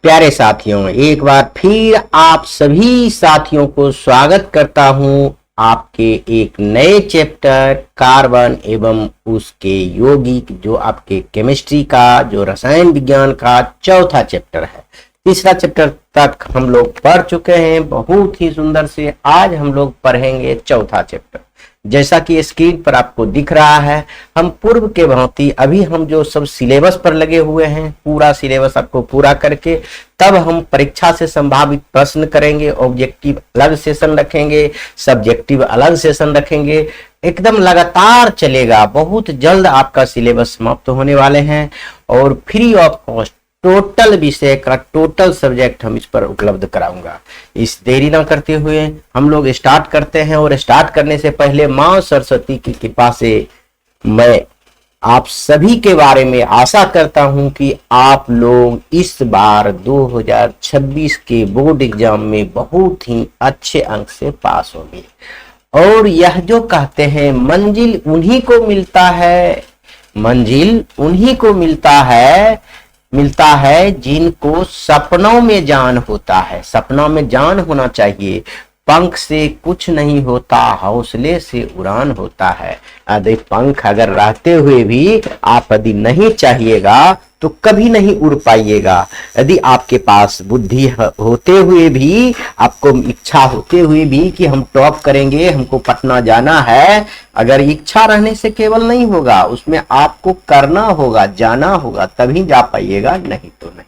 प्यारे साथियों, एक बार फिर आप सभी साथियों को स्वागत करता हूं आपके एक नए चैप्टर कार्बन एवं उसके यौगिक, जो आपके केमिस्ट्री का, जो रसायन विज्ञान का चौथा चैप्टर है। तीसरा चैप्टर तक हम लोग पढ़ चुके हैं बहुत ही सुंदर से। आज हम लोग पढ़ेंगे चौथा चैप्टर। जैसा कि स्क्रीन पर आपको दिख रहा है, हम पूर्व के भांति अभी हम जो सब सिलेबस पर लगे हुए हैं, पूरा सिलेबस आपको पूरा करके तब हम परीक्षा से संभावित प्रश्न करेंगे। ऑब्जेक्टिव अलग सेशन रखेंगे, सब्जेक्टिव अलग सेशन रखेंगे। एकदम लगातार चलेगा। बहुत जल्द आपका सिलेबस समाप्त होने वाले हैं और फ्री ऑफ कॉस्ट टोटल विषय का टोटल सब्जेक्ट हम इस पर उपलब्ध कराऊंगा। इस देरी ना करते हुए हम लोग स्टार्ट करते हैं। और स्टार्ट करने से पहले मां सरस्वती की कृपा से मैं आप सभी के बारे में आशा करता हूं कि आप लोग इस बार 2026 के बोर्ड एग्जाम में बहुत ही अच्छे अंक से पास होंगे। और यह जो कहते हैं मंजिल उन्हीं को मिलता है, मंजिल उन्हीं को मिलता है जिनको सपनों में जान होता है। सपनों में जान होना चाहिए। पंख से कुछ नहीं होता, हौसले से उड़ान होता है। यदि पंख अगर रहते हुए भी आप यदि नहीं चाहिएगा तो कभी नहीं उड़ पाइएगा। यदि आपके पास बुद्धि होते हुए भी, आपको इच्छा होते हुए भी कि हम टॉप करेंगे, हमको पटना जाना है, अगर इच्छा रहने से केवल नहीं होगा, उसमें आपको करना होगा, जाना होगा, तभी जा पाइएगा, नहीं तो नहीं।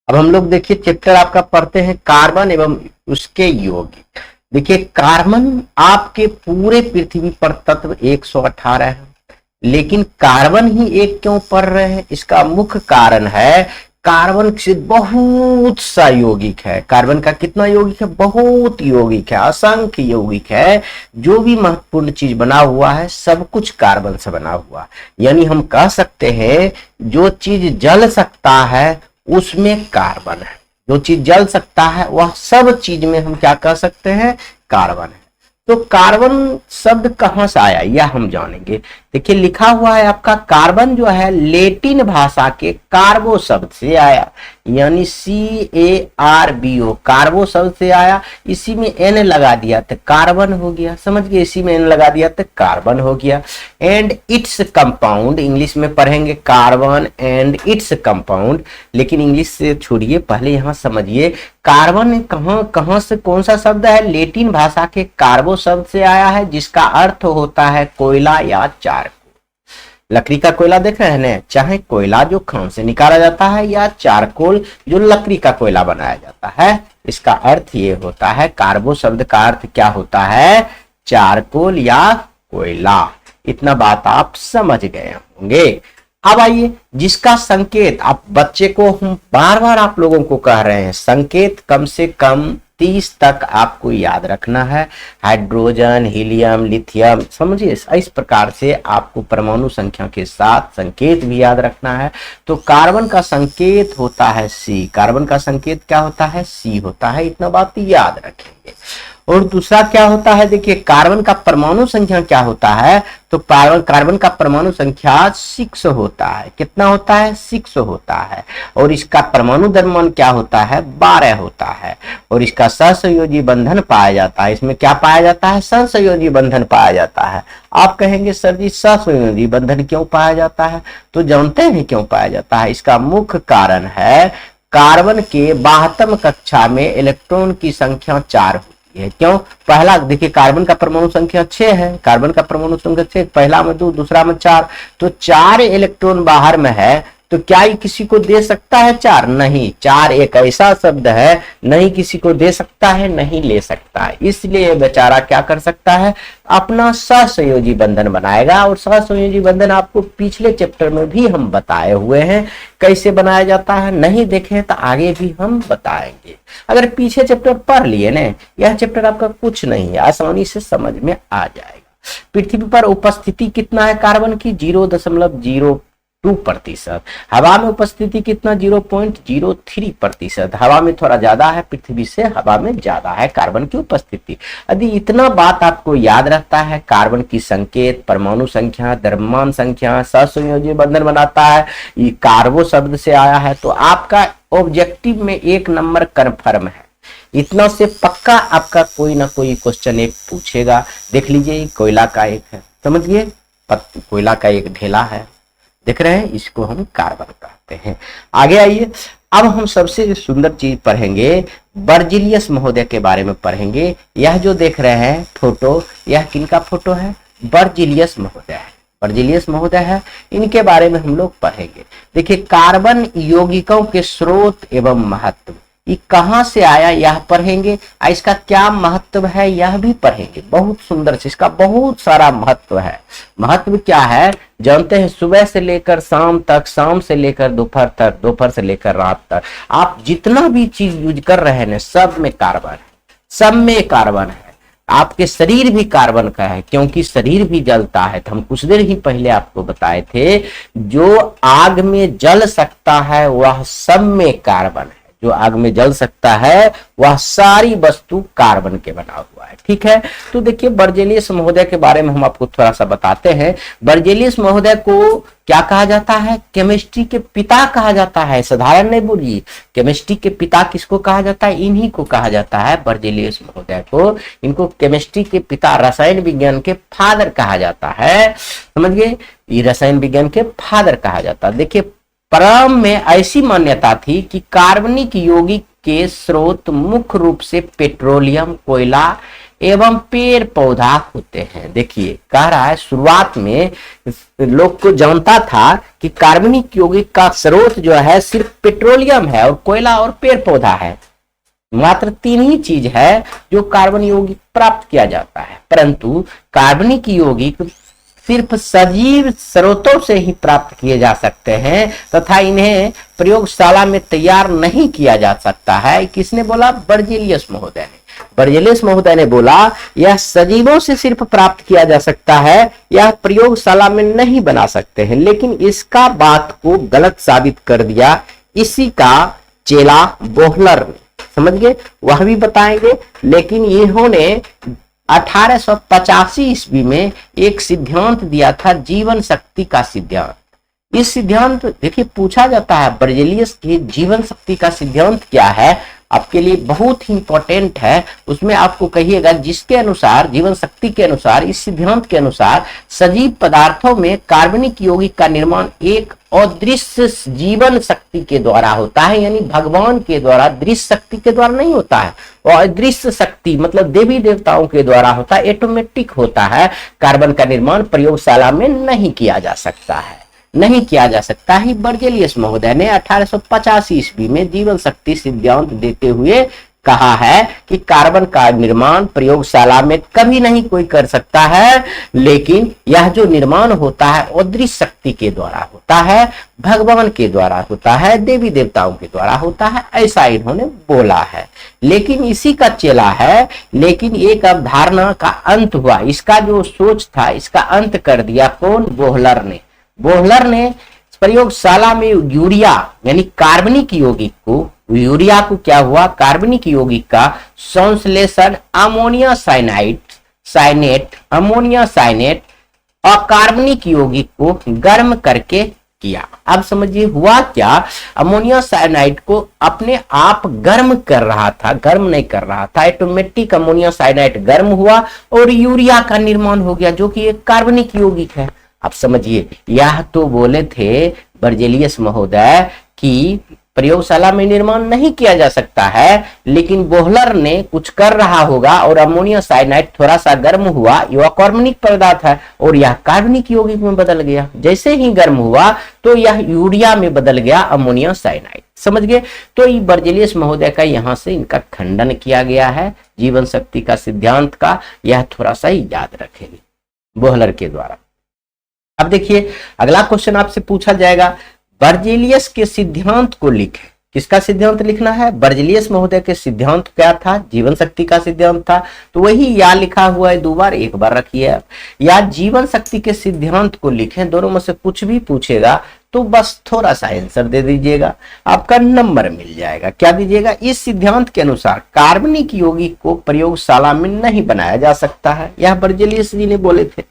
अब हम लोग देखिए चैप्टर आपका पढ़ते हैं कार्बन एवं उसके यौगिक। देखिए कार्बन आपके पूरे पृथ्वी पर तत्व 118 है, लेकिन कार्बन ही एक क्यों पढ़ रहे हैं? इसका मुख्य कारण है कार्बन से बहुत सा यौगिक है। कार्बन का कितना यौगिक है? बहुत यौगिक है, असंख्य यौगिक है। जो भी महत्वपूर्ण चीज बना हुआ है सब कुछ कार्बन से बना हुआ। यानी हम कह सकते हैं जो चीज जल सकता है उसमें कार्बन है। जो चीज जल सकता है वह सब चीज में हम क्या कह सकते हैं? कार्बन है। तो कार्बन शब्द कहां से आया यह हम जानेंगे। देखिए लिखा हुआ है आपका कार्बन जो है लैटिन भाषा के कार्बो शब्द से आया, यानी CARBO, कार्बो शब्द से आया। इसी में N लगा दिया तो कार्बन हो गया, समझ गए? इसी में N लगा दिया तो कार्बन हो गया। एंड इट्स कंपाउंड, इंग्लिश में पढ़ेंगे कार्बन एंड इट्स कंपाउंड, लेकिन इंग्लिश से छोड़िए, पहले यहां समझिए कार्बन कहां से, कौन सा शब्द है? लैटिन भाषा के कार्बो शब्द से आया है, जिसका अर्थ होता है कोयला या चारकोल। लकड़ी का कोयला देख रहे हैं ना, चाहे कोयला जो खान से निकाला जाता है या चारकोल जो लकड़ी का कोयला बनाया जाता है, इसका अर्थ ये होता है, कार्बो शब्द का अर्थ क्या होता है? चारकोल या कोयला। इतना बात आप समझ गए होंगे। अब आइए, जिसका संकेत आप बच्चे को हम बार बार आप लोगों को कह रहे हैं, संकेत कम से कम 30 तक आपको याद रखना है। हाइड्रोजन, हीलियम, लिथियम, समझिए इस प्रकार से आपको परमाणु संख्या के साथ संकेत भी याद रखना है। तो कार्बन का संकेत होता है C। कार्बन का संकेत क्या होता है? C होता है। इतना बात याद रखेंगे। और दूसरा क्या होता है? देखिए कार्बन का परमाणु संख्या क्या होता है? तो कार्बन का परमाणु संख्या 6 होता है। कितना होता है? 6 होता है। और इसका परमाणु द्रव्यमान क्या होता है? 12 होता है। और इसका सहसंयोजी बंधन पाया जाता है। इसमें क्या पाया जाता है? सहसंयोजी बंधन पाया जाता है। आप कहेंगे सर जी सहसंयोजी बंधन क्यों पाया जाता है? तो जानते हैं क्यों पाया जाता है? इसका मुख्य कारण है कार्बन के 72 कक्षा में इलेक्ट्रॉन की संख्या 4 होती है। क्यों? पहला देखिए कार्बन का परमाणु संख्या 6 है, कार्बन का परमाणु संख्या 6, पहला में 2, दूसरा में 4, तो 4 इलेक्ट्रॉन बाहर में है। तो क्या ये किसी को दे सकता है 4? नहीं। 4 एक ऐसा शब्द है, नहीं किसी को दे सकता है, नहीं ले सकता है। इसलिए बेचारा क्या कर सकता है? अपना सहसंयोजी बंधन बनाएगा। और सहसंयोजी बंधन आपको पिछले चैप्टर में भी हम बताए हुए हैं कैसे बनाया जाता है। नहीं देखे तो आगे भी हम बताएंगे। अगर पीछे चैप्टर पढ़ लिए ना, यह चैप्टर आपका कुछ नहीं है, आसानी से समझ में आ जाएगा। पृथ्वी पर उपस्थिति कितना है कार्बन की? 0.02%। हवा में उपस्थिति कितना? 0.03%। हवा में थोड़ा ज्यादा है, पृथ्वी से हवा में ज्यादा है कार्बन की उपस्थिति। यदि इतना बात आपको याद रहता है, कार्बन की संकेत, परमाणु संख्या, द्रव्यमान संख्या, सहसंयोजी बंधन बनाता है, ये कार्बो शब्द से आया है, तो आपका ऑब्जेक्टिव में 1 नंबर कन्फर्म है। इतना से पक्का आपका कोई ना कोई क्वेश्चन एक पूछेगा। देख लीजिए, कोयला का एक है, समझिए, कोयला का एक ढेला है, देख रहे हैं, इसको हम कार्बन कहते हैं। आगे आइए, अब हम सबसे सुंदर चीज पढ़ेंगे, बर्जिलियस महोदय के बारे में पढ़ेंगे। यह जो देख रहे हैं फोटो, यह किनका फोटो है? बर्जिलियस महोदय है, बर्जिलियस महोदय है, इनके बारे में हम लोग पढ़ेंगे। देखिए, कार्बन यौगिकों के स्रोत एवं महत्व, ये कहां से आया यह पढ़ेंगे, इसका क्या महत्व है यह भी पढ़ेंगे। बहुत सुंदर से, इसका बहुत सारा महत्व है। महत्व क्या है जानते हैं? सुबह से लेकर शाम तक, शाम से लेकर दोपहर तक, दोपहर से लेकर रात तक, आप जितना भी चीज यूज कर रहे हैं ना, सब में कार्बन है, सब में कार्बन है। आपके शरीर भी कार्बन का है, क्योंकि शरीर भी जलता है। तो हम कुछ देर ही पहले आपको बताए थे, जो आग में जल सकता है वह सब में कार्बन है। जो आग में जल सकता है वह सारी वस्तु कार्बन के बना हुआ है, ठीक है। तो देखिए, बर्जेलियस महोदय के बारे में हम आपको थोड़ा सा बताते हैं। बर्जेलियस महोदय को क्या कहा जाता है? केमिस्ट्री के पिता कहा जाता है। साधारण नहीं बोलिए, केमिस्ट्री के पिता किसको कहा जाता है? इन्हीं को कहा जाता है, बर्जेलियस महोदय को। इनको केमिस्ट्री के पिता, रसायन विज्ञान के फादर कहा जाता है, समझिए, ये रसायन विज्ञान के फादर कहा जाता है। देखिए, प्रारंभ में ऐसी मान्यता थी कि कार्बनिक यौगिक के स्रोत मुख्य रूप से पेट्रोलियम, कोयला एवं पेड़ पौधा होते हैं। देखिए, कह रहा है शुरुआत में लोग को जानता था कि कार्बनिक यौगिक का स्रोत जो है सिर्फ पेट्रोलियम है और कोयला और पेड़ पौधा है। मात्र 3 ही चीज है जो कार्बन यौगिक प्राप्त किया जाता है, परंतु कार्बनिक यौगिक सिर्फ सजीव स्रोतों से ही प्राप्त किए जा सकते हैं तथा इन्हें प्रयोगशाला में तैयार नहीं किया जा सकता है। किसने बोला? बर्जेलियस महोदय ने। बर्जेलियस महोदय ने बोला यह सजीवों से सिर्फ प्राप्त किया जा सकता है, यह प्रयोगशाला में नहीं बना सकते हैं। लेकिन इसका बात को गलत साबित कर दिया इसी का चेला बोहलर ने, समझ गए, वह भी बताएंगे। लेकिन इन्होंने 1885 ईस्वी में एक सिद्धांत दिया था, जीवन शक्ति का सिद्धांत। इस सिद्धांत, देखिए, पूछा जाता है बर्जेलियस के जीवन शक्ति का सिद्धांत क्या है, आपके लिए बहुत ही इंपॉर्टेंट है। उसमें आपको कहिएगा जिसके अनुसार, जीवन शक्ति के अनुसार, इस सिद्धांत के अनुसार सजीव पदार्थों में कार्बनिक यौगिक का निर्माण एक अदृश्य जीवन शक्ति के द्वारा होता है, यानी भगवान के द्वारा, दृश्य शक्ति के द्वारा नहीं होता है। और अदृश्य शक्ति मतलब देवी देवताओं के द्वारा होता है, ऑटोमेटिक होता है। कार्बन का निर्माण प्रयोगशाला में नहीं किया जा सकता है, नहीं किया जा सकता है। बर्जेलियस महोदय ने 1885 ईस्वी में जीवन शक्ति सिद्धांत देते हुए कहा है कि कार्बन का निर्माण प्रयोगशाला में कभी नहीं कोई कर सकता है, लेकिन यह जो निर्माण होता है अदृश्य शक्ति के द्वारा होता है, भगवान के द्वारा होता है, देवी देवताओं के द्वारा होता है, ऐसा इन्होंने बोला है। लेकिन इसी का चेला है, लेकिन एक अवधारणा का अंत हुआ, इसका जो सोच था इसका अंत कर दिया कौन? बोहलर ने। बोहलर ने प्रयोगशाला में यूरिया यानी कार्बनिक यौगिक को, यूरिया को क्या हुआ? कार्बनिक यौगिक का संश्लेषण अमोनिया साइनेट, अमोनिया साइनेट अकार्बनिक यौगिक को गर्म करके किया। अब समझिए हुआ क्या? अमोनिया साइनाइड को अपने आप गर्म कर रहा था, गर्म नहीं कर रहा था, ऑटोमेटिक अमोनिया साइनाइड गर्म हुआ और यूरिया का निर्माण हो गया, जो कि एक कार्बनिक यौगिक है। आप समझिए, यह तो बोले थे बर्जेलियस महोदय कि प्रयोगशाला में निर्माण नहीं किया जा सकता है, लेकिन बोहलर ने कुछ कर रहा होगा और अमोनिया साइनाइड थोड़ा सा गर्म हुआ, यह कार्बनिक पदार्थ है और यह कार्बनिक यौगिक में बदल गया। जैसे ही गर्म हुआ तो यह यूरिया में बदल गया, अमोनिया साइनाइड, समझ गए। तो ये बर्जेलियस महोदय का यहाँ से इनका खंडन किया गया है जीवन शक्ति का सिद्धांत का, यह थोड़ा सा याद रखेंगे बोहलर के द्वारा। अब देखिए, अगला क्वेश्चन आपसे पूछा जाएगा, बर्जेलियस के सिद्धांत को लिखे। किसका सिद्धांत लिखना है? बर्जेलियस महोदय के सिद्धांत क्या था? जीवन शक्ति का सिद्धांत था। तो वही या लिखा हुआ है 2 बार, एक बार रखिए आप, या जीवन शक्ति के सिद्धांत को लिखें। दोनों में से कुछ भी पूछेगा तो बस थोड़ा सा आंसर दे दीजिएगा, आपका नंबर मिल जाएगा। क्या दीजिएगा? इस सिद्धांत के अनुसार कार्बनिक यौगिक को प्रयोगशाला में नहीं बनाया जा सकता है, यह बर्जेलियस जी ने बोले थे।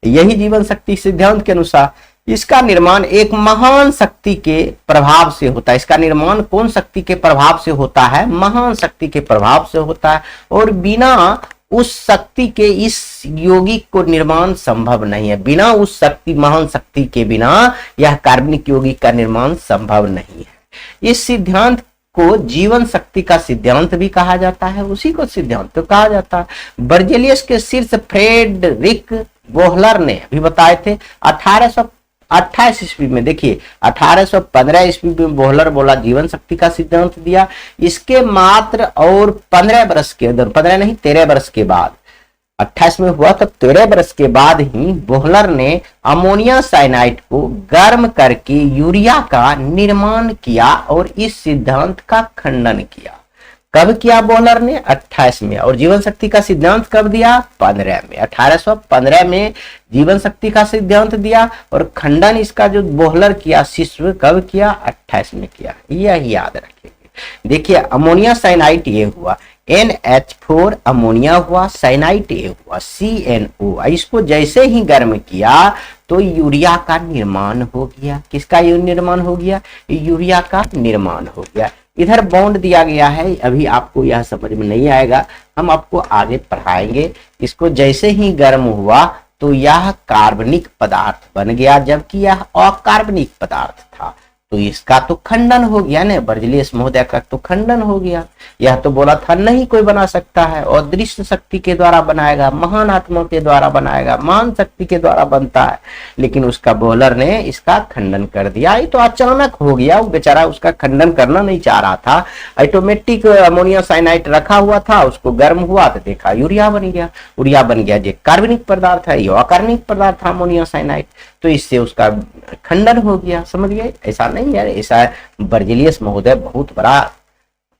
यही जीवन शक्ति सिद्धांत के अनुसार इसका निर्माण एक महान शक्ति के प्रभाव से होता है। इसका निर्माण कौन शक्ति के प्रभाव से होता है? महान शक्ति के प्रभाव से होता है, और बिना उस शक्ति के इस यौगिक को निर्माण संभव नहीं है। बिना उस शक्ति, महान शक्ति के बिना यह कार्बनिक यौगिक का निर्माण संभव नहीं है। इस सिद्धांत को जीवन शक्ति का सिद्धांत भी कहा जाता है, उसी को सिद्धांत तो कहा जाता है। बर्जेलियस के शीर्ष फ्रेडरिक बोहलर ने अभी बताए थे 1828 ईस्वी में। देखिए 1815 ईस्वी में बोहलर बोला जीवन शक्ति का सिद्धांत दिया। इसके मात्र और 15 वर्ष के अंदर, 15 नहीं 13 वर्ष के बाद, 28 में हुआ तो 13 वर्ष के बाद ही बोहलर ने अमोनिया साइनाइड को गर्म करके यूरिया का निर्माण किया और इस सिद्धांत का खंडन किया। कब किया बोहलर ने? 28 में। और जीवन शक्ति का सिद्धांत कब दिया? 15 में। 1815 में जीवन शक्ति का सिद्धांत दिया और खंडन इसका जो बोहलर किया शिष्य कब किया? 28 में किया। यह याद रखेंगे। देखिए अमोनिया साइनाइड ये हुआ, NH4 अमोनिया हुआ, साइनाइड ये हुआ CNO। इसको जैसे ही गर्म किया तो यूरिया का निर्माण हो गया। किसका निर्माण हो गया? यूरिया का निर्माण हो गया। इधर बॉन्ड दिया गया है, अभी आपको यह समझ में नहीं आएगा, हम आपको आगे पढ़ाएंगे। इसको जैसे ही गर्म हुआ तो यह कार्बनिक पदार्थ बन गया, जबकि यह अकार्बनिक पदार्थ था। तो इसका तो खंडन हो गया ना, बर्जेलियस महोदय का तो खंडन हो गया। यह तो बोला था नहीं कोई बना सकता है, अदृश्य शक्ति के द्वारा बनाएगा, महान आत्मा के द्वारा बनाएगा, महान शक्ति के द्वारा बनता है, लेकिन उसका बोहलर ने इसका खंडन कर दिया। ये तो अचानक हो गया, वो बेचारा उसका खंडन करना नहीं चाह रहा था। ऑटोमेटिक अमोनिया साइनाइड रखा हुआ था, उसको गर्म हुआ तो देखा यूरिया बन गया। यूरिया बन गया, जो कार्बनिक पदार्थ है, ये अकार्बनिक पदार्थ था अमोनिया साइनाइड, तो इससे उसका खंडन हो गया। समझ गए? ऐसा नहीं है, ऐसा बर्जेलियस महोदय बहुत बड़ा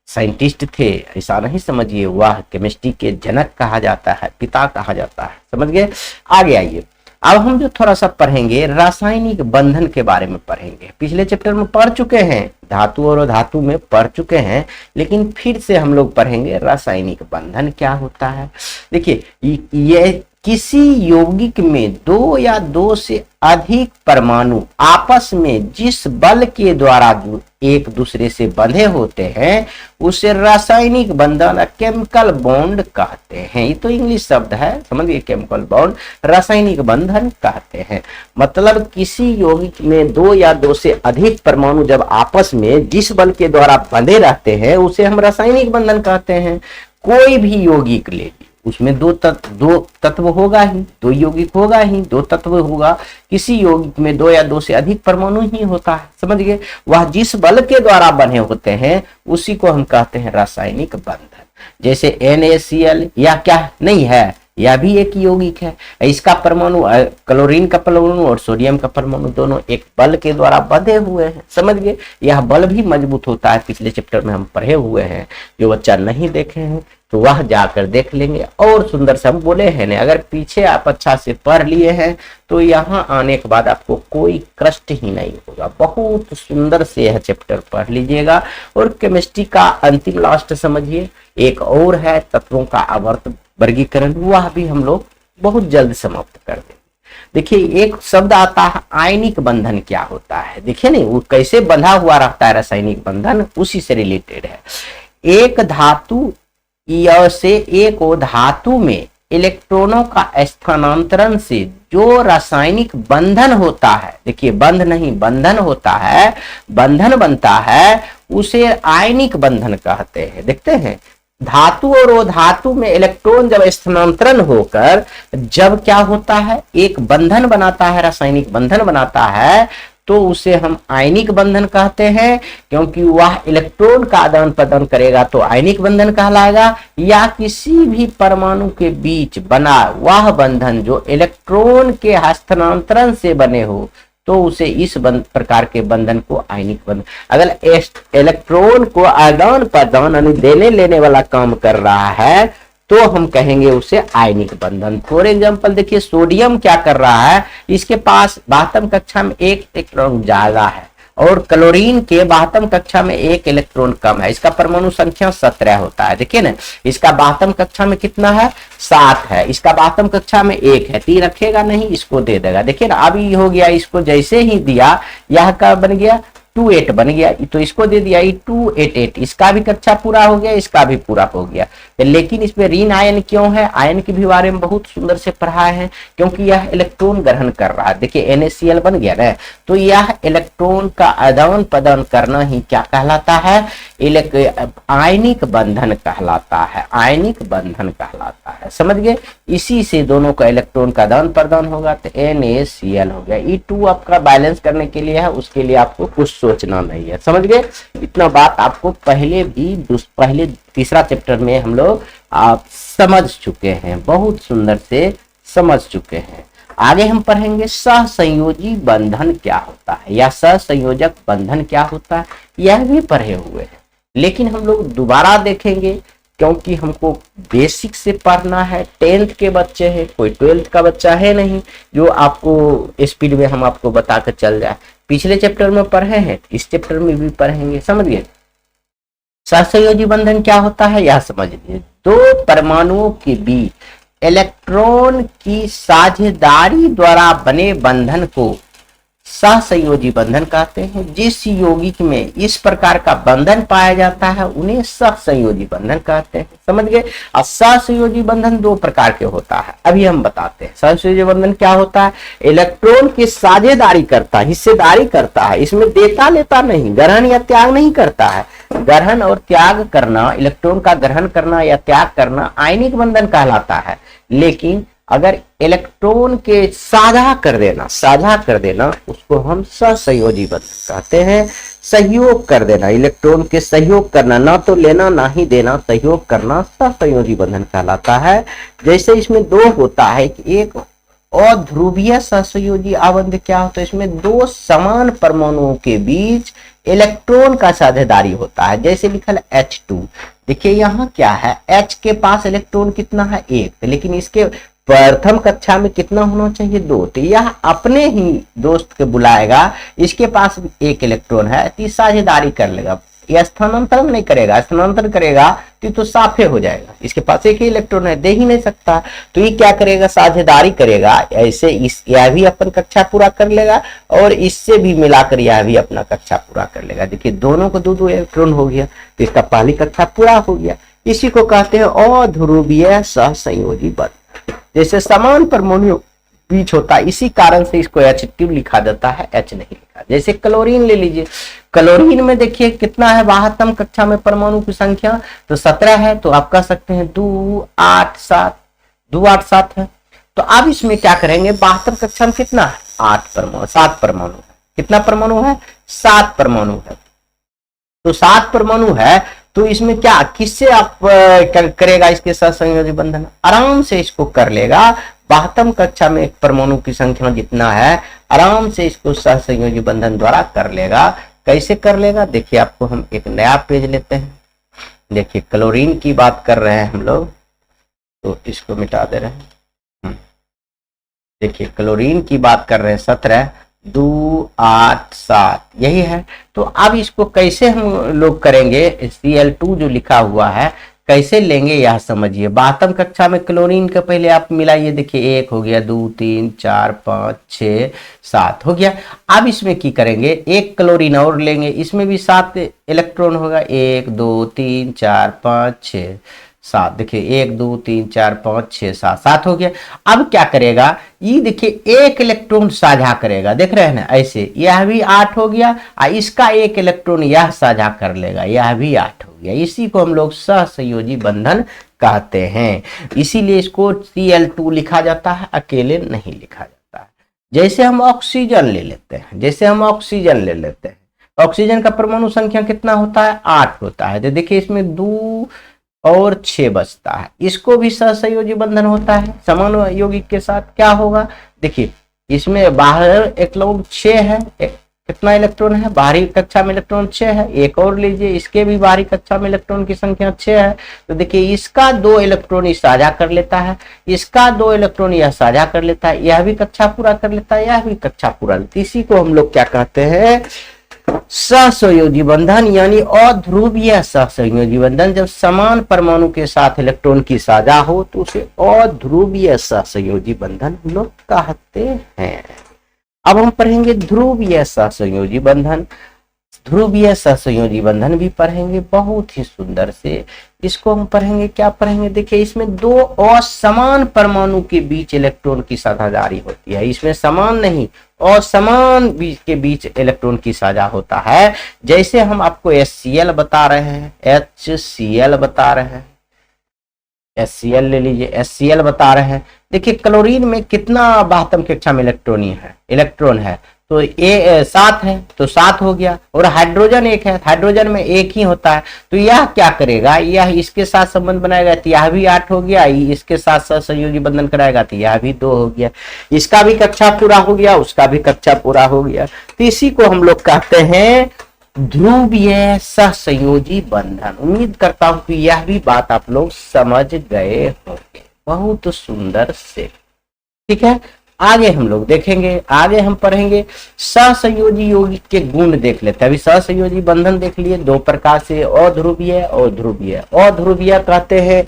साइंटिस्ट थे, ऐसा नहीं समझिए। वह केमिस्ट्री के जनक कहा जाता है, पिता कहा जाता है। समझ गए? आगे आइए, अब हम जो थोड़ा सा पढ़ेंगे रासायनिक बंधन के बारे में पढ़ेंगे। पिछले चैप्टर में पढ़ चुके हैं, धातु और धातु में पढ़ चुके हैं, लेकिन फिर से हम लोग पढ़ेंगे रासायनिक बंधन क्या होता है। देखिए ये किसी यौगिक में दो या दो से अधिक परमाणु आपस में जिस बल के द्वारा एक दूसरे से बंधे होते हैं उसे रासायनिक बंधन, केमिकल बॉन्ड कहते हैं। ये तो इंग्लिश शब्द है, समझिए, केमिकल बॉन्ड रासायनिक बंधन कहते हैं। मतलब किसी यौगिक में दो या दो से अधिक परमाणु जब आपस में जिस बल के द्वारा बंधे रहते हैं उसे हम रासायनिक बंधन कहते हैं। कोई भी यौगिक ले, उसमें दो तत्व होगा ही, दो यौगिक होगा ही, दो तत्व होगा। किसी यौगिक में दो या दो से अधिक परमाणु ही होता है। समझ गए? वह जिस बल के द्वारा बने होते हैं उसी को हम कहते हैं रासायनिक बंधन। जैसे NaCl या क्या नहीं है, यह भी एक यौगिक है। इसका परमाणु, क्लोरीन का परमाणु और सोडियम का परमाणु दोनों एक बल के द्वारा बंधे हुए हैं। समझ गए? यह बल भी मजबूत होता है, पिछले चैप्टर में हम पढ़े हुए हैं। जो बच्चा नहीं देखे हैं तो वह जाकर देख लेंगे। और सुंदर से हम बोले हैं ना, अगर पीछे आप अच्छा से पढ़ लिए हैं तो यहाँ आने के बाद आपको कोई कष्ट ही नहीं होगा। बहुत सुंदर से यह चैप्टर पढ़ लीजिएगा। और केमिस्ट्री का अंतिम लास्ट समझिए, एक और है तत्वों का आवर्त वर्गीकरण, वह भी हम लोग बहुत जल्द समाप्त कर देंगे। देखिए एक शब्द आता है आयनिक बंधन, क्या होता है? देखिए नहीं, वो कैसे बंधा हुआ रहता है रासायनिक बंधन, उसी से रिलेटेड है। एक धातु या से एक धातु में इलेक्ट्रॉनों का स्थानांतरण से जो रासायनिक बंधन होता है, देखिए बंध नहीं बंधन होता है, बंधन बनता है, उसे आयनिक बंधन कहते हैं। देखते हैं, धातु और वो धातु में इलेक्ट्रॉन जब स्थानांतरण होकर जब क्या होता है, एक बंधन बनाता है, रासायनिक बंधन बनाता है, तो उसे हम आयनिक बंधन कहते हैं। क्योंकि वह इलेक्ट्रॉन का आदान प्रदान करेगा तो आयनिक बंधन कहलाएगा। या किसी भी परमाणु के बीच बना वह बंधन जो इलेक्ट्रॉन के हस्तांतरण से बने हो तो उसे इस प्रकार के बंधन को आयनिक बंधन। अगर इलेक्ट्रॉन को आदान प्रदान देने लेने वाला काम कर रहा है तो हम कहेंगे उसे आयनिक बंधन। फॉर एग्जांपल देखिए, सोडियम क्या कर रहा है, इसके पास 12वीं कक्षा में एक इलेक्ट्रॉन ज्यादा है और क्लोरीन के 72 कक्षा में एक इलेक्ट्रॉन कम है, इसका परमाणु संख्या 17 होता है। देखिए ना, इसका 72 कक्षा में कितना है, 7 है, इसका 72 कक्षा में 1 है, 3 रखेगा नहीं, इसको दे देगा। देखिए ना, अभी हो गया, इसको जैसे ही दिया यह का बन गया 28 बन गया, तो इसको दे दिया 288, इसका भी कक्षा पूरा हो गया, इसका भी पूरा हो गया। लेकिन इसमें ऋण आयन क्यों है, आयन के भी बारे में बहुत सुंदर से पढ़ा है, क्योंकि यह इलेक्ट्रॉन ग्रहण कर रहा है। देखिए NaCl बन गया ना, तो यह इलेक्ट्रॉन का आदान प्रदान करना ही क्या कहलाता है, आयनिक बंधन कहलाता है, आयनिक बंधन कहलाता है, समझ गए। इसी से दोनों का इलेक्ट्रॉन का आदान प्रदान होगा, तो NaCl हो गया। E2 आपका बैलेंस करने के लिए है, उसके लिए आपको कुछ सोचना नहीं है, समझ गए। इतना बात आपको पहले तीसरा चैप्टर में हम लोग आप समझ चुके हैं, बहुत सुंदर से समझ चुके हैं। आगे हम पढ़ेंगे सहसंयोजी बंधन क्या होता है, या सहसंयोजक बंधन क्या होता है, यह भी पढ़े हुए हैं, लेकिन हम लोग दोबारा देखेंगे, क्योंकि हमको बेसिक से पढ़ना है। 10th के बच्चे हैं, कोई 12th का बच्चा है नहीं जो आपको स्पीड में हम आपको बता कर चल जाए। पिछले चैप्टर में पढ़े हैं, इस चैप्टर में भी पढ़ेंगे, समझ गए। सहसंयोजी बंधन क्या होता है यह समझ लीजिए, दो परमाणुओं के बीच इलेक्ट्रॉन की साझेदारी द्वारा बने बंधन को सहसंयोजी बंधन कहते हैं। जिस यौगिक में इस प्रकार का बंधन पाया जाता है उन्हें सहसंयोजी बंधन कहते हैं, समझ गए। और सहसंयोजी बंधन दो प्रकार के होता है, अभी हम बताते हैं। सहसंयोजी बंधन क्या होता है, इलेक्ट्रॉन की साझेदारी करता है, हिस्सेदारी करता है, इसमें देता लेता नहीं, ग्रहण या त्याग नहीं करता है। ग्रहण और त्याग करना, इलेक्ट्रॉन का ग्रहण करना या त्याग करना आयनिक बंधन कहलाता है। लेकिन अगर इलेक्ट्रॉन के साझा कर देना उसको हम सहसंयोजी बंधन कहते हैं। सहयोग कर देना, इलेक्ट्रॉन के सहयोग करना, ना तो लेना ना ही देना, सहयोग करना सहसंयोजी बंधन कहलाता है। जैसे इसमें दो होता है कि एक अध्रुवीय सहसंयोजी आबंध क्या होता है, इसमें दो समान परमाणुओं के बीच इलेक्ट्रॉन का साझेदारी होता है। जैसे लिखल H2, देखिए यहाँ क्या है, H के पास इलेक्ट्रॉन कितना है, 1, लेकिन इसके प्रथम कक्षा में कितना होना चाहिए, 2, तो यह अपने ही दोस्त के बुलाएगा, इसके पास 1 इलेक्ट्रॉन है, तो साझेदारी कर लेगा, यह स्थानांतरण नहीं करेगा, स्थानांतरण करेगा तो साफे हो जाएगा, इसके पास 1 ही इलेक्ट्रॉन है, दे ही नहीं सकता, तो ये क्या करेगा, साझेदारी करेगा। ऐसे यह भी अपन कक्षा पूरा कर लेगा और इससे भी मिलाकर यह भी अपना कक्षा पूरा कर लेगा। देखिए दोनों को 2-2 इलेक्ट्रॉन हो गया, तो इसका पहली कक्षा पूरा हो गया। इसी को कहते हैं अध्रुवीय सहसंयोजी बंधन। जैसे समान परमाणु बीच होता है, इसी कारण से इसको H2 लिखा जाता है, H नहीं लिखा। जैसे क्लोरीन ले लीजिए, क्लोरीन में देखिए कितना है, 72 कक्षा में परमाणु की संख्या तो 17 है, तो आप कह सकते हैं 287 है। तो अब इसमें क्या करेंगे, 72 कक्षा में कितना है, 7 परमाणु है। कितना परमाणु है, 7 परमाणु है। तो 7 परमाणु है, तो इसमें क्या किससे आप करेगा इसके साथ सहसंयोजी बंधन, आराम से इसको कर लेगा। 72 कक्षा में एक परमाणु की संख्या जितना है, आराम से इसको सहसंयोजी बंधन द्वारा कर लेगा। कैसे कर लेगा, देखिए आपको हम एक नया पेज लेते हैं। देखिए क्लोरीन की बात कर रहे हैं हम लोग, तो इसको मिटा दे रहे हैं। देखिए क्लोरीन की बात कर रहे हैं, 17 287 यही है। तो अब इसको कैसे हम लोग करेंगे, Cl2 जो लिखा हुआ है कैसे लेंगे यह समझिए। 72 कक्षा में क्लोरीन के पहले आप मिलाइए, देखिए 1 हो गया, 2 3 4 5 6 7 हो गया। अब इसमें की करेंगे, एक क्लोरीन और लेंगे, इसमें भी 7 इलेक्ट्रॉन होगा, 1 2 3 4 5 6 7। देखिए 1 2 3 4 5 6 7 हो गया। अब क्या करेगा, ये देखिए 1 इलेक्ट्रॉन साझा करेगा, देख रहे हैं ना, ऐसे यह भी 8 हो गया, और इसका 1 इलेक्ट्रॉन यह साझा कर लेगा, यह भी 8 हो गया। इसी को हम लोग सहसंयोजी बंधन कहते हैं। इसीलिए इसको Cl2 लिखा जाता है, अकेले नहीं लिखा जाता है। जैसे हम ऑक्सीजन ले लेते हैं, ऑक्सीजन का परमाणु संख्या कितना होता है, 8 होता है। तो देखिए इसमें 2 और 6 बचता है, इसको भी सहसंयोजी बंधन होता है समान यौगिक के साथ। क्या होगा, देखिए इसमें बाहर इलेक्ट्रॉन 6 है, कितना इलेक्ट्रॉन है, बाहरी कक्षा में इलेक्ट्रॉन 6 है। एक और लीजिए, इसके भी बाहरी कक्षा में इलेक्ट्रॉन की संख्या 6 है। तो देखिए इसका 2 इलेक्ट्रॉन साझा कर लेता है, इसका 2 इलेक्ट्रॉन यह साझा कर लेता है, यह भी कक्षा पूरा कर लेता है, यह भी कक्षा पूरा लेता है। इसी को हम लोग क्या कहते हैं, सहसंयोजी बंधन यानी अध्रुवीय सहसंयोजी बंधन, जब समान परमाणु के साथ इलेक्ट्रॉन की साझा हो तो उसे अध्रुवीय सहसंयोजी बंधन हम लोग कहते हैं। अब हम पढ़ेंगे ध्रुवीय सहसंयोजी बंधन। ध्रुवीय सहसंयोजी बंधन भी पढ़ेंगे बहुत ही सुंदर से। इसको हम पढ़ेंगे, क्या पढ़ेंगे, देखिए इसमें दो असमान परमाणु के बीच इलेक्ट्रॉन की साझेदारी होती है। इसमें समान नहीं, असमान के बीच इलेक्ट्रॉन की साझा होता है। जैसे हम आपको HCl बता रहे हैं, HCl बता रहे हैं, HCl ले लीजिए, HCl बता रहे हैं। देखिए क्लोरीन में कितना 72 कक्षा में इलेक्ट्रॉन है, तो ये 7 है तो 7 हो गया, और हाइड्रोजन 1 है, हाइड्रोजन में 1 ही होता है, तो यह क्या करेगा, यह इसके साथ संबंध बनाएगा तो यह भी 8 हो गया, इसके साथ सहसंयोजी बंधन कराएगा तो यह भी 2 हो गया, इसका भी कक्षा पूरा हो गया, उसका भी कक्षा पूरा हो गया। तो इसी को हम लोग कहते हैं ध्रुवीय सहसंयोजी बंधन। उम्मीद करता हूं कि यह भी बात आप लोग समझ गए होंगे बहुत सुंदर से। ठीक है, आगे हम लोग देखेंगे, आगे हम पढ़ेंगे सहसंयोजी यौगिक के गुण देख लेते हैं। अभी सहसंयोजी बंधन देख लिए 2 प्रकार से, अध्रुवीय और ध्रुवीय। अध्रुवीय कहते हैं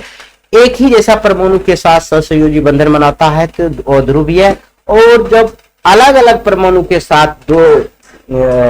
एक ही जैसा परमाणु के साथ सहसंयोजी बंधन बनाता है तो अध्रुवीय, और जब अलग अलग परमाणु के साथ 2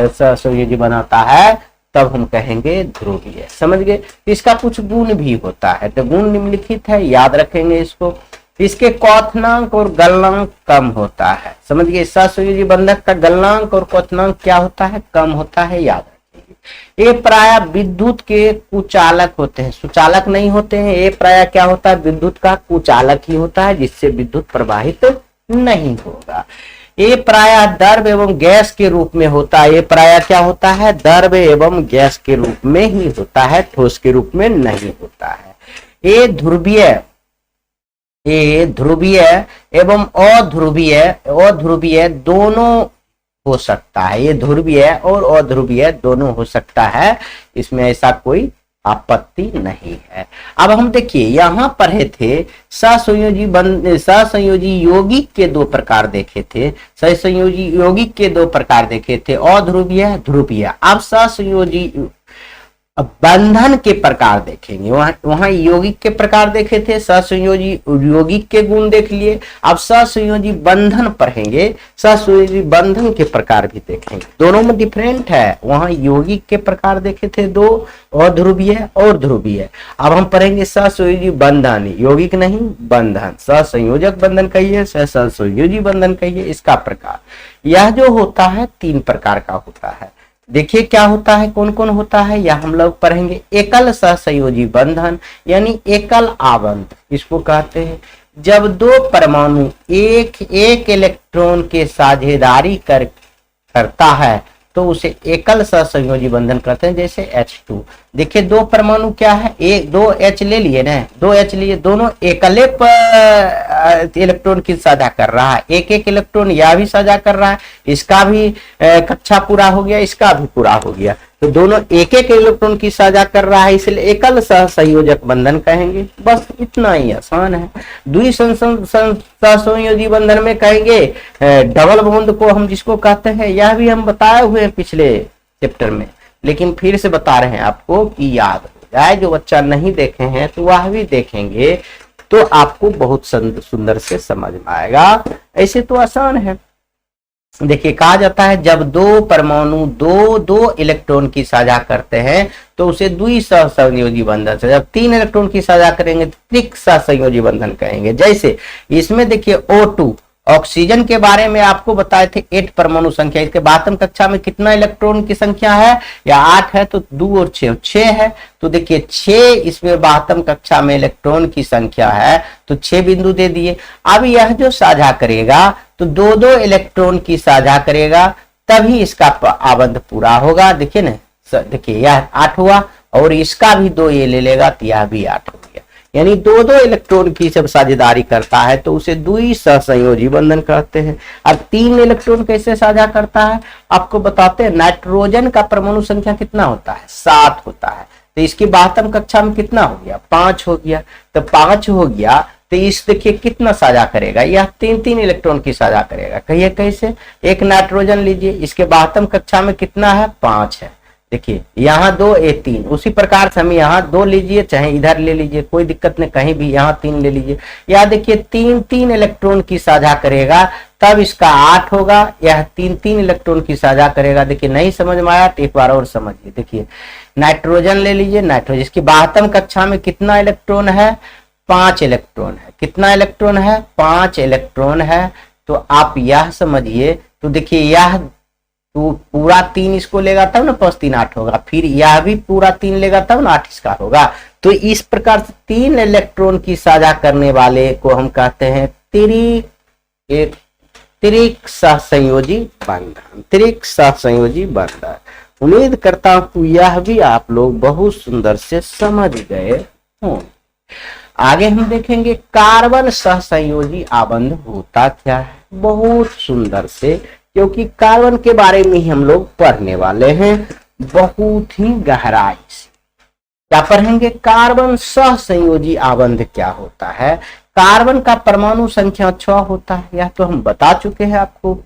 सहसंयोजी बनाता है तब हम कहेंगे ध्रुवीय। समझ गए। इसका कुछ गुण भी होता है, तो गुण निम्नलिखित है, याद रखेंगे इसको। इसके क्वथनांक और गलनांक कम होता है। समझ गए। सहसंयोजी बंधक का गलनांक और क्वथनांक क्या होता है, कम होता है, याद रखेंगे। ये प्राय विद्युत के कुचालक होते हैं, सुचालक नहीं होते हैं। ये प्राय क्या होता है, विद्युत का कुचालक ही होता है, जिससे विद्युत प्रवाहित नहीं होगा। ये प्राय द्रव एवं गैस के रूप में होता है। ये प्राय क्या होता है, द्रव एवं गैस के रूप में ही होता है, ठोस के रूप में नहीं होता है। ये ध्रुवीय एवं अध्रुवीय दोनों हो सकता है। ये ध्रुवीय और अध्रुवीय दोनों हो सकता है, इसमें ऐसा कोई आपत्ति नहीं है। अब हम देखिए यहाँ पढ़े थे सहसंयोजी यौगिक के 2 प्रकार देखे थे, सहसंयोजी यौगिक के 2 प्रकार देखे थे, अध्रुवीय ध्रुवीय। अब सहसंयोजी बंधन के प्रकार देखेंगे। वहां यौगिक के प्रकार देखे थे, सहसंयोजी यौगिक के गुण देख लिए। अब सहसंयोजी बंधन पढ़ेंगे, सहसंयोजी बंधन के प्रकार भी देखेंगे। दोनों में डिफरेंट है। वहां यौगिक के प्रकार देखे थे 2, अध्रुवीय और ध्रुवीय। अब हम पढ़ेंगे सहसंयोजी बंधन, यौगिक नहीं बंधन। सहसंयोजक बंधन कहिए, सहसंयोजी बंधन कहिए। इसका प्रकार यह जो होता है 3 प्रकार का होता है। देखिए क्या होता है, कौन कौन होता है, यह हम लोग पढ़ेंगे। एकल सहसंयोजी बंधन यानी एकल आबंध इसको कहते हैं। जब 2 परमाणु एक इलेक्ट्रॉन के साझेदारी करता है तो उसे एकल सहसंयोजी बंधन कहते हैं। जैसे H2, देखिए 2 परमाणु क्या है, 2 H ले लिए ना, 2 H लिए, दोनों एकले इलेक्ट्रॉन की साझा कर रहा है। एक इलेक्ट्रॉन यह भी साझा कर रहा है, इसका भी कक्षा पूरा हो गया, इसका भी पूरा हो गया, तो दोनों एक इलेक्ट्रॉन की साझा कर रहा है, इसलिए एकल सहसंयोजक बंधन कहेंगे। बस इतना ही आसान है। द्विसहसंयोजी बंधन में कहेंगे डबल बॉन्ड को हम जिसको कहते हैं, यह भी हम बताए हुए हैं पिछले चैप्टर में, लेकिन फिर से बता रहे हैं आपको कि याद हो जाए। जो बच्चा नहीं देखे हैं तो वह भी देखेंगे तो आपको बहुत सुंदर से समझ में आएगा। ऐसे तो आसान है। देखिए कहा जाता है जब 2 परमाणु दो इलेक्ट्रॉन की साझा करते हैं तो उसे द्विसहसंयोजी बंधन से, जब 3 इलेक्ट्रॉन की साझा करेंगे तो त्रिसहसंयोजी बंधन कहेंगे। जैसे इसमें देखिए O2 ऑक्सीजन के बारे में आपको बताए थे 8 परमाणु संख्या, इसके 12वीं कक्षा में कितना इलेक्ट्रॉन की संख्या है, या 8 है, तो 2 और 6 है, तो देखिए 6 इसमें 12वीं कक्षा में इलेक्ट्रॉन की संख्या है, तो 6 बिंदु दे दिए। अब यह जो साझा करेगा तो 2 इलेक्ट्रॉन की साझा करेगा, तभी इसका आबंध पूरा होगा। देखिए ना, देखिए यह 8 हुआ और इसका भी 2 ये ले लेगा तो यह भी 8 हो गया। यानी 2 इलेक्ट्रॉन की जब साझेदारी करता है तो उसे द्विसहसंयोजी बंधन कहते हैं। अब 3 इलेक्ट्रॉन कैसे साझा करता है आपको बताते हैं। नाइट्रोजन का परमाणु संख्या कितना होता है, 7 होता है, तो इसकी 12वीं कक्षा में कितना हो गया, 5 हो गया, तो 5 हो गया तो इस देखिए कितना साझा करेगा, यह 3 इलेक्ट्रॉन की साझा करेगा। कहिए कैसे? एक नाइट्रोजन लीजिए, इसके 12वीं कक्षा में कितना है? 5 है। देखिए यहाँ 2 ये 3, उसी प्रकार से हम यहाँ 2 लीजिए चाहे इधर ले लीजिए, कोई दिक्कत नहीं, कहीं भी यहाँ 3 ले लीजिए। यहाँ देखिए 3 इलेक्ट्रॉन की साझा करेगा, तब इसका 8 होगा। यह 3 इलेक्ट्रॉन की साझा करेगा। देखिए नहीं समझ में आया तो एक बार और समझिए। देखिए नाइट्रोजन ले लीजिए, नाइट्रोजन इसकी 12वीं कक्षा में कितना इलेक्ट्रॉन है? 5 इलेक्ट्रॉन है। कितना इलेक्ट्रॉन है? 5 इलेक्ट्रॉन है। तो आप यह समझिए, तो देखिए यह तो पूरा 3 इसको लेगा तब ना 5 3 8 होगा, फिर यह भी पूरा 3 लेगा तब ना 8 इसका होगा। तो इस प्रकार से 3 इलेक्ट्रॉन की साझा करने वाले को हम कहते हैं त्रिक सहसंयोजी बंधन। त्रिक सहसंयोजी बंधन। उम्मीद करता हूं यह भी आप लोग बहुत सुंदर से समझ गए हों। आगे हम देखेंगे कार्बन सहसंयोजी आबंध होता क्या है, बहुत सुंदर से, क्योंकि कार्बन के बारे में ही हम लोग पढ़ने वाले हैं बहुत ही गहराई से। क्या पढ़ेंगे? कार्बन सहसंयोजी आबंध क्या होता है। कार्बन का परमाणु संख्या 6 होता है, यह तो हम बता चुके हैं आपको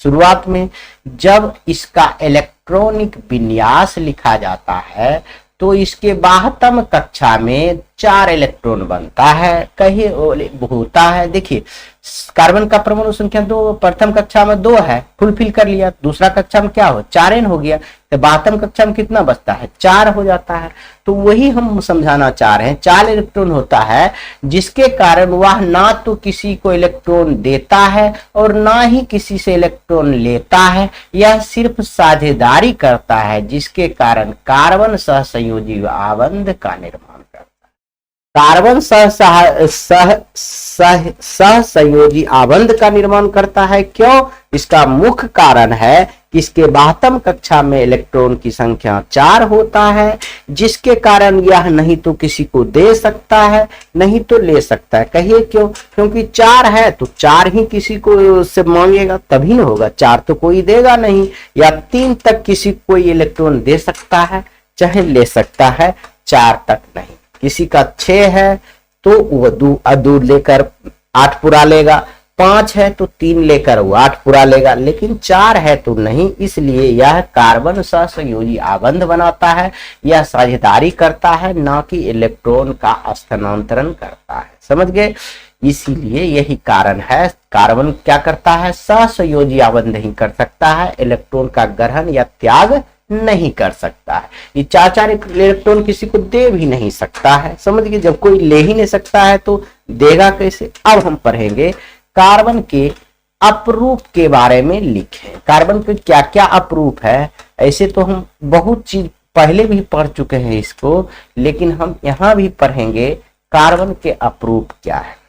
शुरुआत में। जब इसका इलेक्ट्रॉनिक विन्यास लिखा जाता है तो इसके 12वीं कक्षा में 4 इलेक्ट्रॉन बनता है। कहिए होता है, देखिए कार्बन का परमाणु संख्या 2, प्रथम कक्षा में 2 है, फुलफिल कर लिया। दूसरा कक्षा में क्या हो? 4 हो गया। तो 12वीं कक्षा में कितना बचता है? 4 हो जाता है। तो वही हम समझाना चाह रहे हैं, 4 इलेक्ट्रॉन होता है, जिसके कारण वह ना तो किसी को इलेक्ट्रॉन देता है और ना ही किसी से इलेक्ट्रॉन लेता है। यह सिर्फ साझेदारी करता है, जिसके कारण कार्बन सहसंयोजी आबंध का निर्माण करता है। कार्बन सहसंयोजी आबंध का निर्माण करता है। क्यों? इसका मुख्य कारण है कि इसके 12वीं कक्षा में इलेक्ट्रॉन की संख्या 4 होता है, जिसके कारण यह नहीं तो किसी को दे सकता है नहीं तो ले सकता है। कहिए क्यों? क्योंकि 4 है तो 4 ही किसी को से मांगेगा तभी ना होगा, 4 तो कोई देगा नहीं। या 3 तक किसी को कोई इलेक्ट्रॉन दे सकता है चाहे ले सकता है, 4 तक नहीं। किसी का 6 है तो वो 2 लेकर 8 पूरा लेगा, 5 है तो 3 लेकर वो 8 पूरा लेगा, लेकिन 4 है तो नहीं। इसलिए यह कार्बन सहसंयोजी आबंध बनाता है, यह साझेदारी करता है, ना कि इलेक्ट्रॉन का स्थानांतरण करता है। समझ गए? इसीलिए यही कारण है, कार्बन क्या करता है? सहसंयोजी आबंध ही कर सकता है, इलेक्ट्रॉन का ग्रहण या त्याग नहीं कर सकता है। ये 4 इलेक्ट्रॉन किसी को दे भी नहीं सकता है। समझ गए? जब कोई ले ही नहीं सकता है तो देगा कैसे? अब हम पढ़ेंगे कार्बन के अपरूप के बारे में लिखें। कार्बन के क्या क्या अपरूप है। ऐसे तो हम बहुत चीज पहले भी पढ़ चुके हैं इसको, लेकिन हम यहां भी पढ़ेंगे कार्बन के अपरूप क्या है।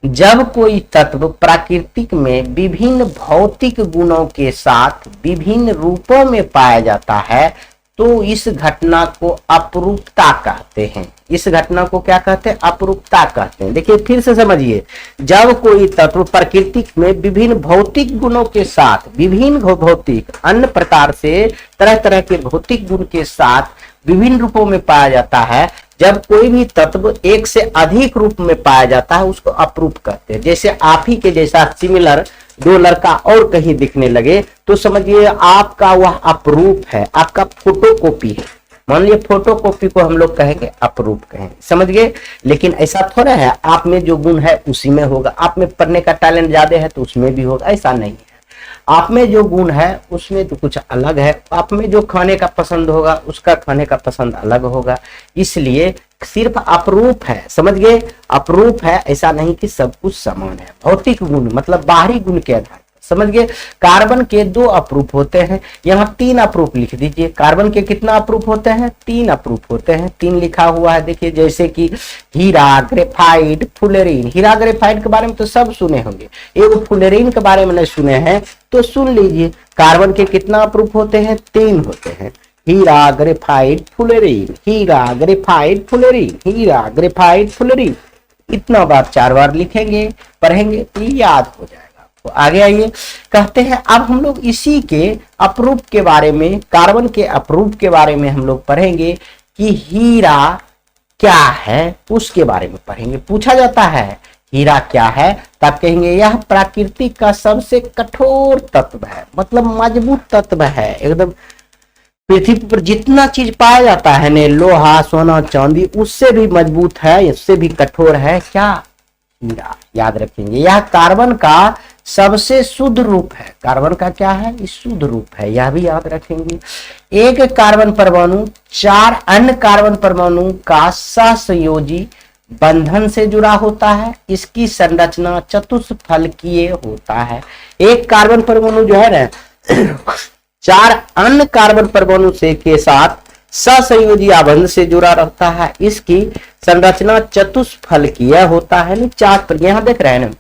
जब कोई तत्व प्राकृतिक में विभिन्न भौतिक गुणों के साथ विभिन्न रूपों में पाया जाता है तो इस घटना को अपरूपता कहते हैं। इस घटना को क्या कहते हैं? अपरूपता कहते हैं। देखिए फिर से समझिए, जब कोई तत्व प्रकृति में विभिन्न भौतिक गुणों के साथ, विभिन्न भौतिक अन्य प्रकार से तरह तरह के भौतिक गुण के साथ विभिन्न रूपों में पाया जाता है, जब कोई भी तत्व एक से अधिक रूप में पाया जाता है उसको अपरूप कहते हैं। जैसे आप ही के जैसा सिमिलर 2 लड़का और कहीं दिखने लगे तो समझिए आपका वह अपरूप है, आपका फोटोकॉपी है। मान लीजिए फोटोकॉपी को हम लोग कहेंगे अपरूप कहेंगे। समझ गए? लेकिन ऐसा थोड़ा है आप में जो गुण है उसी में होगा, आप में पढ़ने का टैलेंट ज्यादा है तो उसमें भी होगा, ऐसा नहीं है। आप में जो गुण है उसमें तो कुछ अलग है, आप में जो खाने का पसंद होगा उसका खाने का पसंद अलग होगा। इसलिए सिर्फ अपरूप है। समझ गए? अपरूप है, ऐसा नहीं कि सब कुछ समान है। भौतिक गुण मतलब बाहरी गुण के आधार पर। समझ गए? कार्बन के 2 अपरूप होते हैं, यहाँ 3 अपरूप लिख दीजिए। कार्बन के कितना अपरूप होते हैं? 3 अपरूप होते हैं, 3 लिखा हुआ है। देखिए जैसे कि हीरा, ग्रेफाइट, फुलेरिन। हीरा ग्रेफाइट के बारे में तो सब सुने होंगे, एक फुलेरिन के बारे में नहीं सुने हैं तो सुन लीजिए। कार्बन के कितना अपरूप होते हैं? 3 होते हैं, हीरा, ग्रेफाइट, फुलेरिन, हीरा, ग्रेफाइट, फुलेरिन, हीरा, ग्रेफाइट, फुलेरिन। इतना बार 4 बार लिखेंगे, पढ़ेंगे तो याद हो जाएगा। तो आगे आइए, कहते हैं अब हम लोग इसी के अपरूप के बारे में, कार्बन के अपरूप के बारे में हम लोग पढ़ेंगे कि हीरा क्या है उसके बारे में पढ़ेंगे। पूछा जाता है हीरा क्या है, तब कहेंगे यह प्रकृति का सबसे कठोर तत्व है, मतलब मजबूत तत्व है एकदम। पृथ्वी पर जितना चीज पाया जाता है ने, लोहा सोना चांदी, उससे भी मजबूत है, उससे भी कठोर है क्या, हीरा। याद रखेंगे यह कार्बन का सबसे शुद्ध रूप है। कार्बन का क्या है, इस शुद्ध रूप है, यह भी याद रखेंगे। एक कार्बन परमाणु 4 अन्य कार्बन परमाणु का सहसंयोजी बंधन से जुड़ा होता है। इसकी संरचना चतुष्फलकीय होता है। एक कार्बन परमाणु जो है ना 4 अन्य कार्बन परमाणु से के साथ सहसंयोजी आबंध से जुड़ा रहता है। इसकी संरचना चतुष्फलकीय होता है। चार पर यहां देख रहे हैं ना,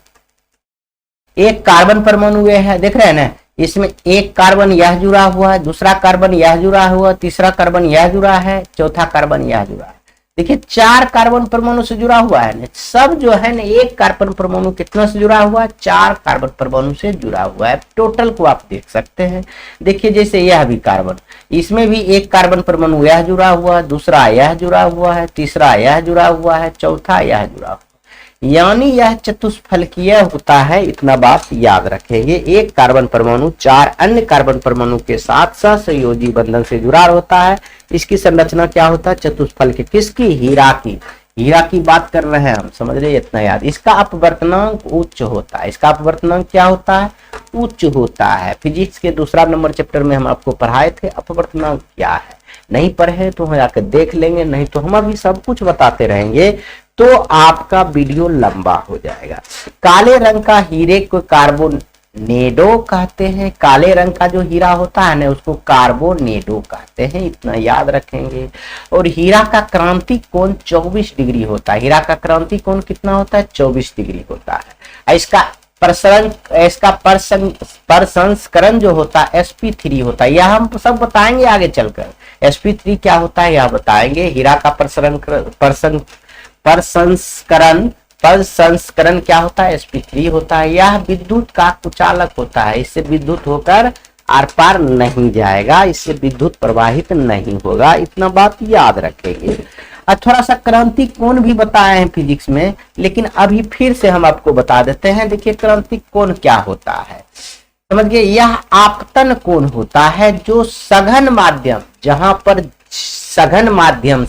एक कार्बन परमाणु ये है, देख रहे हैं ना, इसमें एक कार्बन यह जुड़ा हुआ है, दूसरा कार्बन यह जुड़ा हुआ, तीसरा कार्बन यह जुड़ा है, चौथा कार्बन यह जुड़ा है। देखिए 4 कार्बन परमाणु से जुड़ा हुआ है ना, सब जो है ना एक कार्बन परमाणु कितना से जुड़ा हुआ है, 4 कार्बन परमाणु से जुड़ा हुआ है। टोटल को आप देख सकते हैं। देखिए जैसे यह भी कार्बन, इसमें भी एक कार्बन परमाणु यह जुड़ा हुआ है, दूसरा यह जुड़ा हुआ है, तीसरा यह जुड़ा हुआ है, चौथा यह जुड़ा हुआ है, यानी यह चतुष्फलकीय होता है। इतना बात याद रखेंगे। एक कार्बन परमाणु 4 अन्य कार्बन परमाणु के साथ सहसंयोजी बंधन से जुड़ा होता है। इसकी संरचना क्या होता है, चतुष्फलकीय। किसकी, हीरा की। हीरा की बात कर रहे हैं हम, समझ रहे, इतना याद। इसका अपवर्तनांक उच्च होता है। इसका अपवर्तनांक क्या होता है, उच्च होता है। फिजिक्स के दूसरा नंबर चैप्टर में हम आपको पढ़ाए थे अपवर्तनांक क्या है। नहीं पढ़े तो हम जाकर देख लेंगे, नहीं तो हम अभी सब कुछ बताते रहेंगे तो आपका वीडियो लंबा हो जाएगा। काले रंग का हीरे को कार्बोनेडो कहते हैं। काले रंग का जो हीरा होता है ना उसको कार्बोनेडो कहते हैं, इतना याद रखेंगे। और हीरा का क्रांतिक कोण 24 डिग्री होता है। हीरा का क्रांतिक कोण कितना होता है, 24 डिग्री होता है। इसका प्रसंस्करण जो होता है sp3 होता है। यह हम सब बताएंगे आगे चलकर। sp3 क्या होता है यह बताएंगे। हीरा का प्रसंस्करण क्या होता है, sp3 होता है। यह विद्युत का कुचालक होता है। इससे विद्युत होकर आर पार नहीं जाएगा, इससे विद्युत प्रवाहित नहीं होगा। इतना बात याद रखेंगे। और थोड़ा सा क्रांतिक कोण भी बताए हैं फिजिक्स में, लेकिन अभी फिर से हम आपको बता देते हैं। देखिए क्रांतिक कोण क्या होता है, समझिए। यह आपतन कोण होता है जो सघन माध्यम, जहां पर सघन माध्यम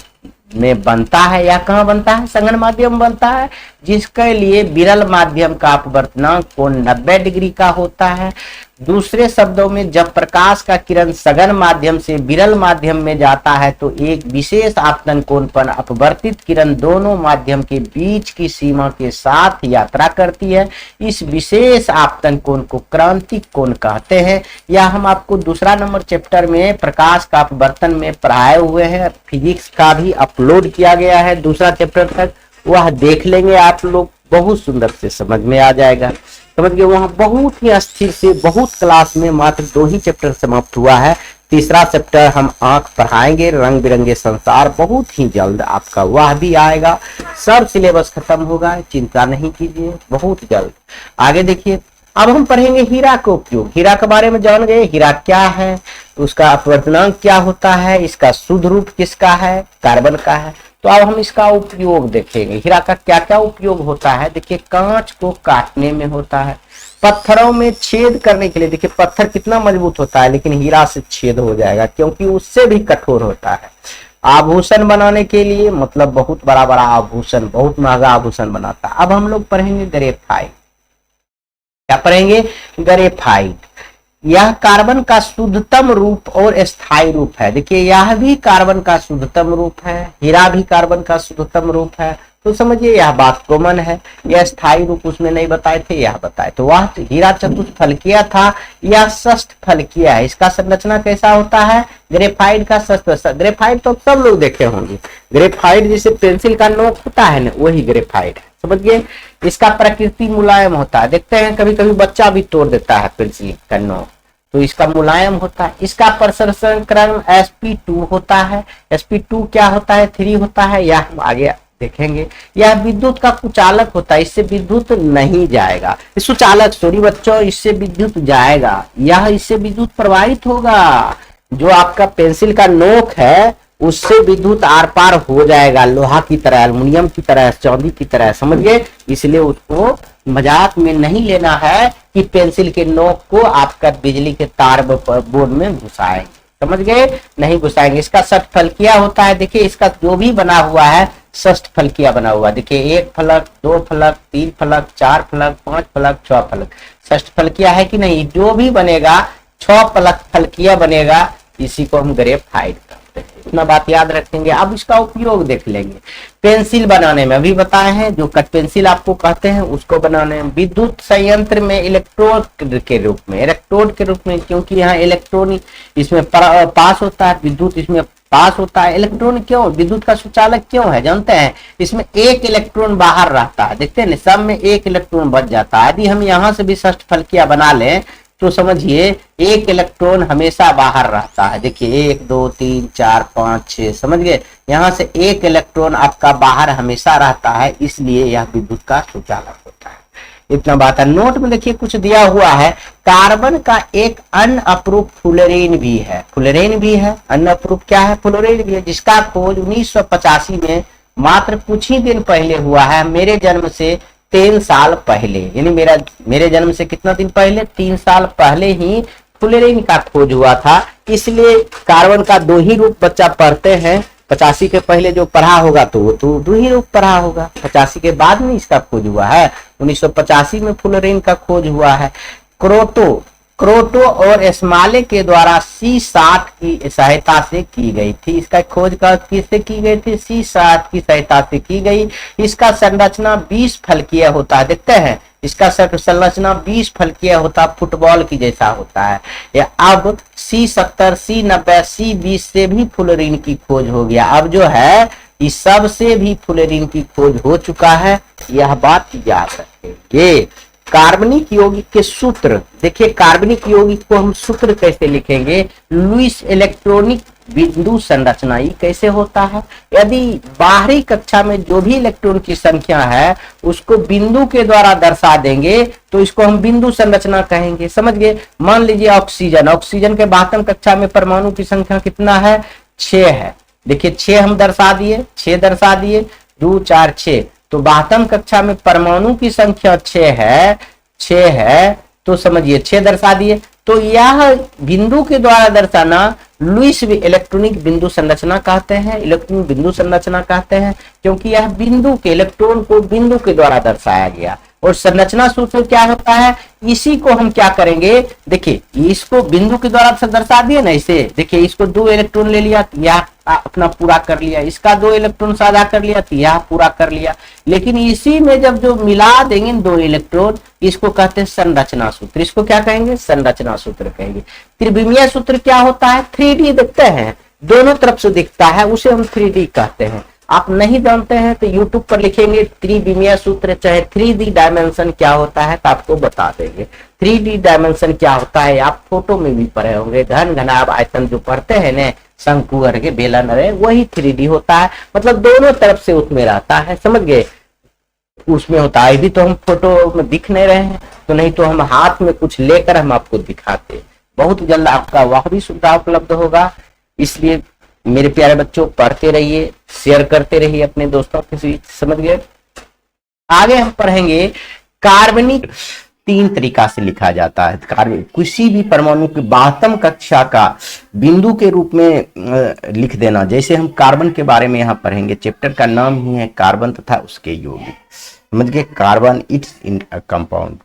में बनता है, या कहां बनता है, सघन माध्यम बनता है, जिसके लिए विरल माध्यम का अपवर्तनांक कोण 90 डिग्री का होता है। दूसरे शब्दों में जब प्रकाश का किरण सघन माध्यम से विरल माध्यम में जाता है तो एक विशेष आपतन कोण पर अपवर्तित किरण दोनों माध्यम के बीच की सीमा के साथ यात्रा करती है। इस विशेष आपतन कोण को क्रांतिक कोण कहते हैं। यह हम आपको दूसरा नंबर चैप्टर में प्रकाश का अपवर्तन में पढ़ाए हुए हैं। फिजिक्स का भी अपलोड किया गया है दूसरा चैप्टर तक, वह देख लेंगे आप लोग, बहुत सुंदर से समझ में आ जाएगा। समझ गए, वहां बहुत ही अस्थिर से बहुत क्लास में मात्र 2 ही चैप्टर समाप्त हुआ है। तीसरा चैप्टर हम आंख पढ़ाएंगे, रंग बिरंगे संसार, बहुत ही जल्द आपका वह भी आएगा। सब सिलेबस खत्म होगा, चिंता नहीं कीजिए, बहुत जल्द। आगे देखिए, अब हम पढ़ेंगे हीरा का उपयोग। हीरा के बारे में जान गए, हीरा क्या है, उसका अपवर्तनांक क्या होता है, इसका शुद्ध रूप किसका है, कार्बन का है। तो अब हम इसका उपयोग देखेंगे। हीरा का क्या क्या उपयोग होता है। देखिए कांच को काटने में होता है, पत्थरों में छेद करने के लिए। देखिए पत्थर कितना मजबूत होता है, लेकिन हीरा से छेद हो जाएगा क्योंकि उससे भी कठोर होता है। आभूषण बनाने के लिए, मतलब बहुत बड़ा बड़ा आभूषण, बहुत महंगा आभूषण बनाता है। अब हम लोग पढ़ेंगे ग्रेफाइट। क्या पढ़ेंगे, ग्रेफाइट। यह कार्बन का शुद्धतम रूप और स्थायी रूप है। देखिए यह भी कार्बन का शुद्धतम रूप है, हीरा भी कार्बन का शुद्धतम रूप है। तो समझिए यह बात कॉमन है। यह स्थायी रूप उसमें नहीं बताए थे, यह बताए। तो वह हीरा चतुष्फलकीय था, यह षष्ठफलकीय है। इसका संरचना कैसा होता है, ग्रेफाइट का षष्ठ। ग्रेफाइट तो सब लोग देखे होंगे। ग्रेफाइट जैसे पेंसिल का नोक होता है ना, वही ग्रेफाइट है, समझिए। इसका प्रकृति मुलायम होता है। देखते हैं कभी कभी बच्चा भी तोड़ देता है पेंसिल का नोक, तो इसका मुलायम होता है। इसका प्रसंस्करण sp2 होता है। sp2 क्या होता है, 3 होता है, यह हम आगे देखेंगे। यह विद्युत का कुचालक होता है, इससे विद्युत नहीं जाएगा। सुचालक, सॉरी बच्चों, इससे विद्युत जाएगा, यह इससे विद्युत प्रवाहित होगा। जो आपका पेंसिल का नोक है उससे विद्युत आर पार हो जाएगा, लोहा की तरह, एल्युमिनियम की तरह, चांदी की तरह, समझ गए। इसलिए उसको मजाक में नहीं लेना है कि पेंसिल के नोक को आपका बिजली के तार बोर्ड में घुसाएंगे, समझ गए, नहीं घुसाएंगे। इसका षटफलकिया होता है, देखिए इसका जो भी बना हुआ है षटफलकिया बना हुआ, देखिए 1 फलक, 2 फलक, 3 फलक, 4 फलक, 5 फलक, 6 फलक, षटफलकिया है कि नहीं। जो भी बनेगा 6 फलक फलकिया बनेगा, इसी को हम ग्रेफाइट कहते हैं। इतना बात याद रखेंगे। अब इसका उपयोग देख लेंगे। पेंसिल बनाने में अभी बताए हैं, जो कट पेंसिल आपको कहते हैं उसको बनाने में, विद्युत संयंत्र में इलेक्ट्रोड के रूप में, क्योंकि यहाँ इलेक्ट्रॉन इसमें पास होता है, विद्युत इसमें पास होता है। इलेक्ट्रॉन क्यों, विद्युत का सुचालक क्यों है जानते हैं, इसमें एक इलेक्ट्रॉन बाहर रहता है, देखते हैं सब में एक इलेक्ट्रॉन बच जाता है। यदि हम यहाँ से भी षटफलकिया बना लें तो समझिए एक इलेक्ट्रॉन हमेशा बाहर रहता है, देखिए 1 2 3 4 5 6, समझ गए। यहाँ से एक इलेक्ट्रॉन आपका बाहर हमेशा रहता है, इसलिए यह विद्युत का सुचालक होता है। इतना बात है। नोट में देखिए कुछ दिया हुआ है, कार्बन का एक अनअप्रूव फ्लोरीन भी है, अनअप्रूव क्या है, फ्लोरीन भी है, जिसका खोज 1985 में मात्र कुछ ही दिन पहले हुआ है, मेरे जन्म से 3 साल पहले, यानी मेरे जन्म से कितना दिन पहले, 3 साल पहले ही फ्लोरीन का खोज हुआ था। इसलिए कार्बन का 2 ही रूप बच्चा पढ़ते हैं, 85 के पहले जो पढ़ा होगा तो वो तो 2 ही रूप पढ़ा होगा, 85 के बाद में इसका खोज हुआ है, 1985 में फ्लोरीन का खोज हुआ है। क्रोटो और एस्माले के द्वारा C60 की सहायता से की गई थी। इसका खोज का किससे की गई थी, C60 की सहायता से की गई। इसका संरचना 20 फलकीय होता है, देखते हैं इसका संरचना 20 फलकीय होता है, फुटबॉल की जैसा होता है। अब C70, C90, C20 से भी फ्लोरीन की खोज हो गया। अब जो है इस सब से भी फ्लोरीन की खोज हो चुका है, यह बात याद रखेंगे। कार्बनिक यौगिक के सूत्र देखिए, कार्बनिक यौगिक को हम सूत्र कैसे लिखेंगे, लुईस इलेक्ट्रॉनिक बिंदु संरचना। ये कैसे होता है, यदि बाहरी कक्षा में जो भी इलेक्ट्रॉन की संख्या है उसको बिंदु के द्वारा दर्शा देंगे तो इसको हम बिंदु संरचना कहेंगे, समझ गए। मान लीजिए ऑक्सीजन के बाहरी कक्षा में परमाणु की संख्या कितना है, 6 है, देखिए 6 हम दर्शा दिए, 6 दर्शा दिए, 2 4 6, तो बाहरी कक्षा में परमाणु की संख्या 6 है, तो समझिए 6 दर्शा दिए। तो यह बिंदु के द्वारा दर्शाना लुईस इलेक्ट्रॉनिक बिंदु संरचना कहते हैं, इलेक्ट्रॉनिक बिंदु संरचना कहते हैं, क्योंकि यह बिंदु के इलेक्ट्रॉन को बिंदु के द्वारा दर्शाया गया। और संरचना सूत्र क्या होता है, इसी को हम क्या करेंगे, देखिए इसको बिंदु के द्वारा दर्शा दिए ना, इसे देखिए, इसको 2 इलेक्ट्रॉन ले लिया, यह अपना पूरा कर लिया, इसका 2 इलेक्ट्रॉन साझा कर लिया, तो यह पूरा कर लिया। लेकिन इसी में जब जो मिला देंगे 2 इलेक्ट्रॉन, इसको कहते हैं संरचना सूत्र। इसको क्या कहेंगे, संरचना सूत्र कहेंगे। त्रिविमीय सूत्र क्या होता है, 3D देखते हैं, दोनों तरफ से दिखता है, उसे हम 3D कहते हैं। आप नहीं जानते हैं तो YouTube पर लिखेंगे त्रिविमीय सूत्र, चाहे 3D डायमेंशन क्या होता है तो आपको बता देंगे। 3D डायमेंशन क्या होता है आप फोटो में भी पढ़े होंगे, घन घनाभ आयतन जो पढ़ते हैं ना, शंकु के बेलन रहे, वही 3D होता है, मतलब दोनों तरफ से उसमें रहता है, समझ गए, उसमें होता है। भी तो हम फोटो में दिख नहीं रहे हैं, तो नहीं तो हम हाथ में कुछ लेकर हम आपको दिखाते, बहुत जल्द आपका वह भी सुविधा उपलब्ध होगा। इसलिए मेरे प्यारे बच्चों पढ़ते रहिए, शेयर करते रहिए अपने दोस्तों के साथ, समझ गए। आगे हम पढ़ेंगे कार्बनिक 3 तरीका से लिखा जाता है। कार्बन किसी भी परमाणु की बाह्यतम कक्षा का बिंदु के रूप में लिख देना, जैसे हम कार्बन के बारे में यहाँ पढ़ेंगे, चैप्टर का नाम ही है कार्बन तथा उसके यौगिक, समझ गए, कार्बन इट्स इन कंपाउंड।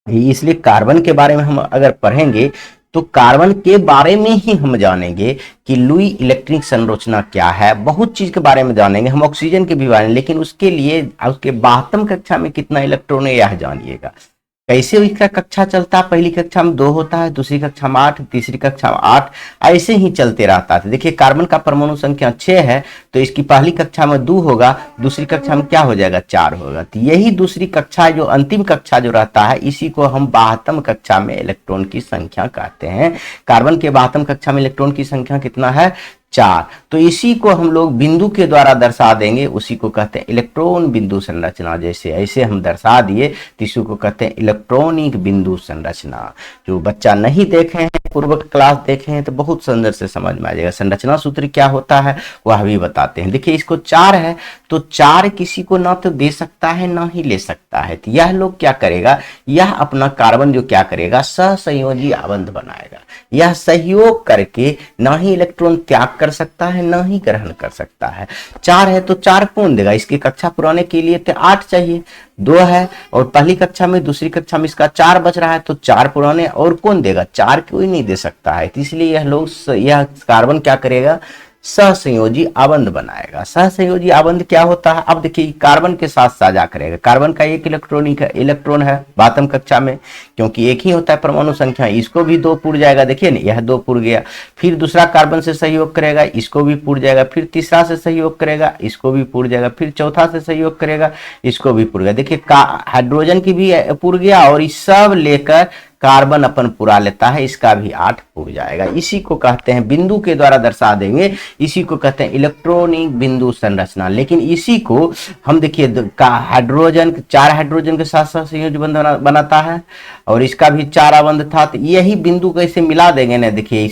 इसलिए कार्बन के बारे में हम अगर पढ़ेंगे तो कार्बन के बारे में ही हम जानेंगे कि लुई इलेक्ट्रॉनिक संरचना क्या है, बहुत चीज के बारे में जानेंगे। हम ऑक्सीजन के भी बारे में, लेकिन उसके लिए उसके बाह्यतम कक्षा में कितना इलेक्ट्रॉन है यह जानिएगा। कैसे इसका कक्षा चलता है, पहली कक्षा में 2 होता है, दूसरी कक्षा में 8, तीसरी कक्षा में 8, ऐसे ही चलते रहता है। देखिए कार्बन का परमाणु संख्या 6 है, तो इसकी पहली कक्षा में 2 होगा, दूसरी कक्षा में क्या हो जाएगा, 4 होगा। तो यही दूसरी कक्षा जो अंतिम कक्षा जो रहता है, इसी को हम बाह्यतम कक्षा में इलेक्ट्रॉन की संख्या कहते हैं। कार्बन के बाह्यतम कक्षा में इलेक्ट्रॉन की संख्या कितना है, 4। तो इसी को हम लोग बिंदु के द्वारा दर्शा देंगे, उसी को कहते हैं इलेक्ट्रॉन बिंदु संरचना। जैसे ऐसे हम दर्शा दिए तो इसी को कहते हैं इलेक्ट्रॉनिक बिंदु संरचना। जो बच्चा नहीं देखे हैं, पूर्व क्लास देखे हैं तो बहुत सुंदर से समझ में आ जाएगा। संरचना सूत्र क्या होता है वह भी बताते हैं। देखिए इसको 4 है तो 4 किसी को ना तो दे सकता है ना ही ले सकता है। तो यह लोग क्या करेगा, यह अपना कार्बन जो क्या करेगा, सहसंयोजी आबंध बनाएगा। यह सहयोग करके ना ही इलेक्ट्रॉन त्याग कर सकता है ना ही ग्रहण कर सकता है। 4 है तो 4 कौन देगा, इसकी कक्षा पुराने के लिए तो 8 चाहिए। 2 है और पहली कक्षा में दूसरी कक्षा में इसका 4 बच रहा है तो 4 पुराने और कौन देगा, 4 कोई नहीं दे सकता है। इसलिए यह लोग यह कार्बन क्या करेगा, सहसंयोजी आबंध बनाएगा। सहसंयोजी आबंध क्या होता है, अब देखिए कार्बन के साथ साझा करेगा। कार्बन का एक इलेक्ट्रॉन है बातम कक्षा में, क्योंकि एक ही होता है परमाणु संख्या, इसको भी 2 पुर जाएगा। देखिए ना यह 2 पुर गया। फिर दूसरा कार्बन से सहयोग करेगा, इसको भी पुर जाएगा। फिर तीसरा से सहयोग करेगा, इसको भी पुर जाएगा। फिर चौथा से सहयोग करेगा, इसको भी पुर गया। देखिए हाइड्रोजन की भी पुर गया और इस सब लेकर कार्बन अपन पुरा लेता है, इसका भी 8 हो जाएगा। इसी को कहते हैं, बिंदु के द्वारा दर्शा देंगे, इसी को कहते हैं इलेक्ट्रॉनिक बिंदु संरचना। लेकिन इसी को हम देखिए हाइड्रोजन 4 हाइड्रोजन के साथ साथ संयोजी बंध बनाता है और इसका भी 4 आबंध था। तो यही बिंदु कैसे मिला देंगे ना, देखिए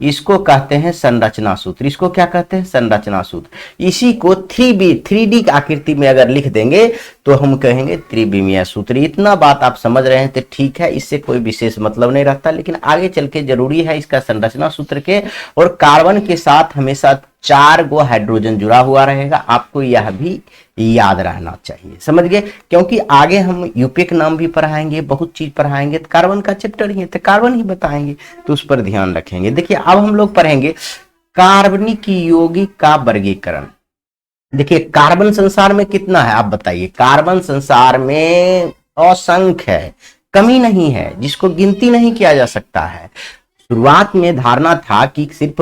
इसको कहते हैं संरचना सूत्र। इसको क्या कहते हैं, संरचना सूत्र। इसी को 3D की आकृति में अगर लिख देंगे तो हम कहेंगे त्रिविमीय सूत्र। इतना बात आप समझ रहे हैं तो ठीक है, इससे कोई विशेष मतलब नहीं रहता, लेकिन आगे चल के जरूरी है इसका संरचना सूत्र के। और कार्बन के साथ हमेशा 4 गो हाइड्रोजन जुड़ा हुआ रहेगा, आपको यह भी याद रहना चाहिए, समझ गए। क्योंकि आगे हम यूपीए नाम भी पढ़ाएंगे, बहुत चीज पढ़ाएंगे, तो कार्बन का चैप्टर ही है तो कार्बन ही बताएंगे, तो उस पर ध्यान रखेंगे। देखिए अब हम लोग पढ़ेंगे कार्बनिक यौगिक का वर्गीकरण। देखिए कार्बन संसार में कितना है आप बताइए, कार्बन संसार में असंख्य है, कमी नहीं है, जिसको गिनती नहीं किया जा सकता है। शुरुआत में धारणा था कि सिर्फ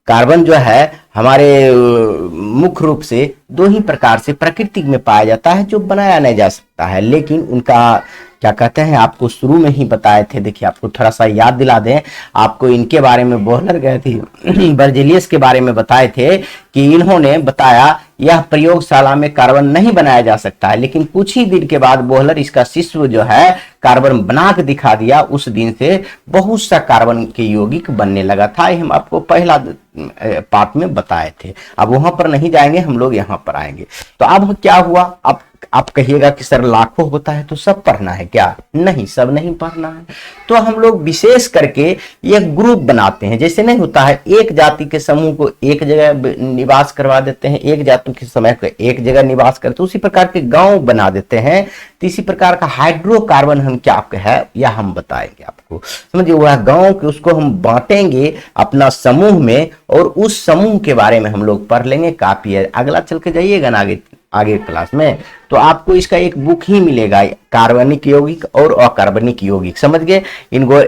कार्बन जो है हमारे मुख्य रूप से 2 ही प्रकार से प्रकृति में पाया जाता है जो बनाया नहीं जा सकता है। लेकिन उनका क्या कहते हैं, आपको शुरू में ही बताए थे। देखिए आपको थोड़ा सा याद दिला दें, आपको इनके बारे में बोहलर गए थे बर्जेलियस के बारे में बताए थे कि इन्होंने बताया यह प्रयोगशाला में कार्बन नहीं बनाया जा सकता है। लेकिन कुछ ही दिन के बाद बोहलर इसका शिष्य जो है कार्बन बना के दिखा दिया। उस दिन से बहुत सा कार्बन के यौगिक बनने लगा था। हम आपको पहला पार्ट में बताए थे। अब वहां पर नहीं जाएंगे, हम लोग यहाँ पर आएंगे। तो अब क्या हुआ, अब आप कहिएगा कि सर लाखों होता है तो सब पढ़ना है क्या, नहीं सब नहीं पढ़ना है। तो हम लोग विशेष करके एक ग्रुप बनाते हैं। जैसे नहीं होता है एक जाति के समूह को एक जगह निवास करवा देते हैं, एक जाति के समय को एक जगह निवास करते, उसी प्रकार के गांव बना देते हैं। तो इसी प्रकार का हाइड्रोकार्बन हम क्या है या हम बताएंगे आपको, समझिए। वह गांव के उसको हम बांटेंगे अपना समूह में और उस समूह के बारे में हम लोग पढ़ लेंगे। काफी है, अगला चल के जाइएगा ना आगे क्लास में तो आपको इसका एक बुक ही मिलेगा, कार्बनिक यौगिक और अकार्बनिक यौगिक, समझ गए। इनको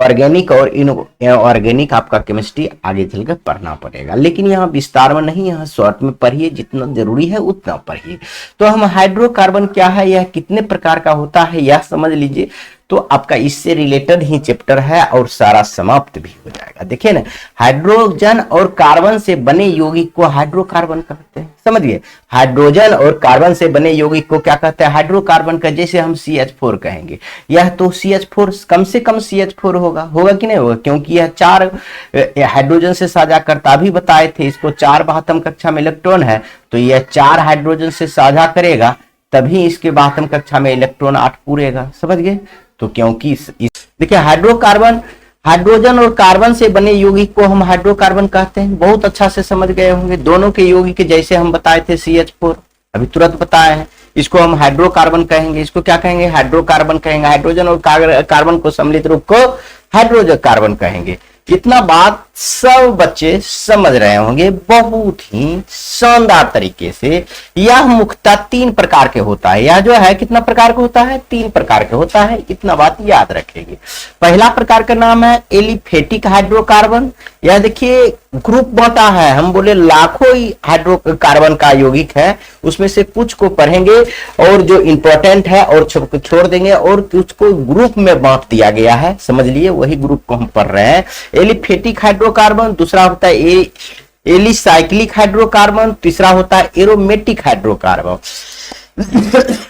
ऑर्गेनिक और इनऑर्गेनिक आपका केमिस्ट्री आगे चलकर पढ़ना पड़ेगा, लेकिन यहाँ विस्तार में नहीं, यहाँ शॉर्ट में पढ़िए, जितना जरूरी है उतना पढ़िए। तो हम हाइड्रोकार्बन क्या है, यह कितने प्रकार का होता है यह समझ लीजिए, तो आपका इससे रिलेटेड ही चैप्टर है और सारा समाप्त भी हो जाएगा। देखिए ना, हाइड्रोजन और कार्बन से बने यौगिक को हाइड्रोकार्बन कहते हैं, समझिए। हाइड्रोजन और कार्बन से बने यौगिक को क्या कहते हैं, हाइड्रोकार्बन का। जैसे हम CH4 कहेंगे, यह तो CH4 कम से कम CH4 होगा कि नहीं होगा, क्योंकि यह 4 हाइड्रोजन से साझा करता, भी बताए थे इसको 4 बाहतम कक्षा में इलेक्ट्रॉन है, तो यह 4 हाइड्रोजन से साझा करेगा तभी इसके बाहतम कक्षा में इलेक्ट्रॉन 8 पूरेगा, समझ गए। तो क्योंकि देखिए हाइड्रोजन और कार्बन से बने यौगिक को हम हाइड्रोकार्बन कहते हैं। बहुत अच्छा से समझ गए होंगे। दोनों के यौगिक जैसे हम बताए थे CH4 अभी तुरंत बताए हैं, इसको हम हाइड्रोकार्बन कहेंगे। इसको क्या कहेंगे, हाइड्रोकार्बन कहेंगे। हाइड्रोजन और कार्बन को सम्मिलित रूप को हाइड्रोजन कार्बन कहेंगे। इतना बात सब बच्चे समझ रहे होंगे बहुत ही शानदार तरीके से। यह मुख्यतः 3 प्रकार के होता है। यह जो है कितना प्रकार का होता है, 3 प्रकार के होता है। इतना बात याद रखेंगे। पहला प्रकार का नाम है एलिफेटिक हाइड्रोकार्बन। यह देखिए ग्रुप बांटा है, हम बोले लाखों ही हाइड्रोकार्बन का यौगिक है, उसमें से कुछ को पढ़ेंगे और जो इंपॉर्टेंट है और छोड़ देंगे और कुछ को ग्रुप में बांट दिया गया है, समझ लिए। वही ग्रुप को हम पढ़ रहे हैं। एलिफेटिक हाइड्रो हाइड्रोकार्बन, दूसरा होता है एलिसाइक्लिक हाइड्रोकार्बन, तीसरा होता है एरोमेटिक हाइड्रोकार्बन।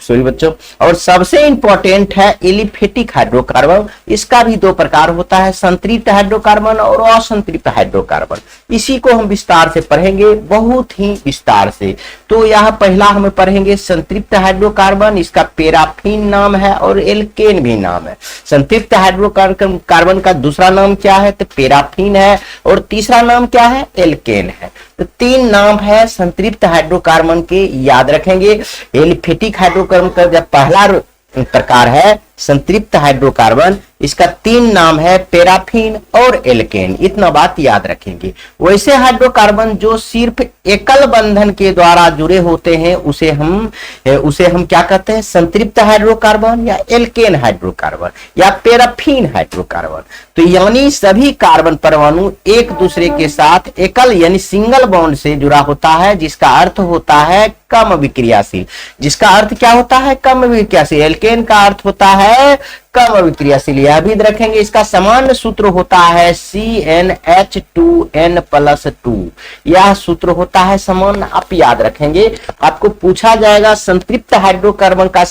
सॉरी बच्चों, और सबसे इंपॉर्टेंट है एलिफेटिक हाइड्रोकार्बन। इसका भी दो प्रकार होता है, संतृप्त हाइड्रोकार्बन और असंतृप्त हाइड्रोकार्बन। इसी को हम विस्तार से पढ़ेंगे, बहुत ही विस्तार से। तो यह पहला हम पढ़ेंगे संतृप्त हाइड्रोकार्बन, इसका पैराफिन नाम है और एल्केन भी नाम है। संतृप्त हाइड्रोकार्बन का दूसरा नाम क्या है? तो पैराफिन है, और तीसरा नाम क्या है? एल्केन है। तो तीन नाम है संतृप्त हाइड्रोकार्बन के, याद रखेंगे। एलिफेटिक हाइड्रोकार्बन का जब पहला प्रकार है संतृप्त हाइड्रोकार्बन, इसका तीन नाम है पैराफिन और एल्केन, इतना बात याद रखेंगे। वैसे हाइड्रोकार्बन जो सिर्फ एकल बंधन के द्वारा जुड़े होते हैं उसे हम क्या कहते हैं? संतृप्त हाइड्रोकार्बन या एल्केन हाइड्रोकार्बन या पैराफिन हाइड्रोकार्बन। तो यानी सभी कार्बन परमाणु एक दूसरे के साथ एकल यानी सिंगल बॉन्ड से जुड़ा होता है, जिसका अर्थ होता है कम विक्रियाशील। जिसका अर्थ क्या होता है? कम विक्रियाशील। एल्केन का अर्थ होता है कम विक्रियाशील। यह भी रखेंगे। इसका सामान्य सूत्र होता है CnH2n+2। यह सूत्र होता है सामान्य, आप याद रखेंगे। आपको पूछा जाएगा संतृप्त हाइड्रोकार्बन का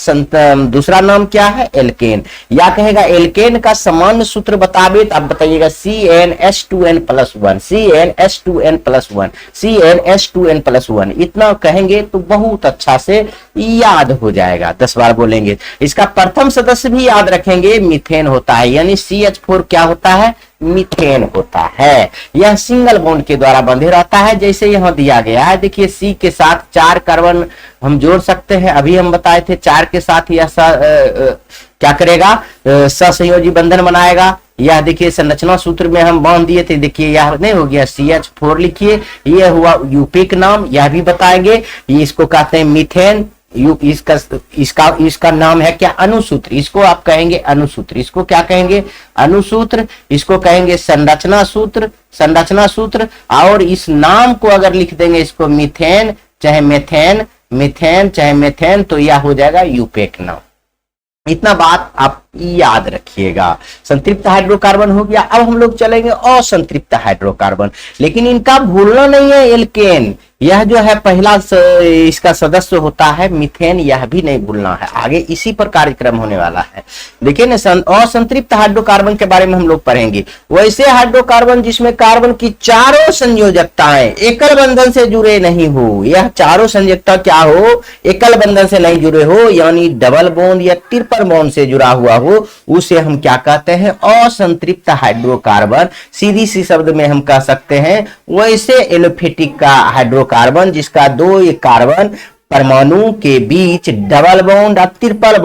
दूसरा नाम क्या है? एल्केन। या कहेगा एल्केन का सामान्य सूत्र बतावे, तो आप बताइएगा CnH2n+1, CnH2n+1, CnH2n+1। इतना कहेंगे तो बहुत अच्छा से याद हो जाएगा, 10 बार बोलेंगे। इसका प्रथम सदस्य भी याद रखेंगे, मीथेन होता है। यानी CH4 क्या होता है? मीथेन होता है। यह सिंगल बॉन्ड के द्वारा बंधे रहता है, जैसे यहां दिया गया है। देखिए C के साथ 4 कार्बन हम जोड़ सकते हैं। अभी हम बताए थे 4 के साथ यह क्या करेगा? सहसंयोजी बंधन बनाएगा। यह देखिए संरचना सूत्र में हम बांध दिए थे। देखिए यह नहीं हो गया, CH4 लिखिए, यह हुआ यूपिक नाम, यह भी बताएंगे। ये इसको कहते हैं मीथेन। इसका नाम है क्या? अणुसूत्र। इसको आप कहेंगे अणुसूत्र। इसको क्या कहेंगे? अणुसूत्र। इसको कहेंगे संरचना सूत्र, संरचना सूत्र। और इस नाम को अगर लिख देंगे इसको मीथेन चाहे मेथेन, मीथेन चाहे मेथेन, तो यह हो जाएगा यूपेक नाम। इतना बात आप याद रखिएगा। संतृप्त हाइड्रोकार्बन हो गया। अब हम लोग चलेंगे असंतृप्त हाइड्रोकार्बन, लेकिन इनका भूलना नहीं है एल्केन। यह जो है पहला इसका सदस्य होता है मीथेन, यह भी नहीं भूलना है। आगे इसी पर कार्यक्रम होने वाला है। देखिए ना, असंतृप्त हाइड्रोकार्बन के बारे में हम लोग पढ़ेंगे। वैसे हाइड्रोकार्बन जिसमें कार्बन की चारों संयोजकताएं एकल बंधन से जुड़े नहीं हो, यह चारों संयोजकता क्या हो? एकल बंधन से नहीं जुड़े हो, यानी डबल बॉन्ड या ट्रिपल बॉन्ड से जुड़ा हुआ हो, उसे हम क्या कहते हैं? असंतृप्त हाइड्रोकार्बन। सीधी सी शब्द में हम कह सकते हैं। वैसे एलोफेटिक का हाइड्रोकार्बन जिसका 2 कार्बन परमाणु के बीच डबल बॉन्ड या ट्रिपल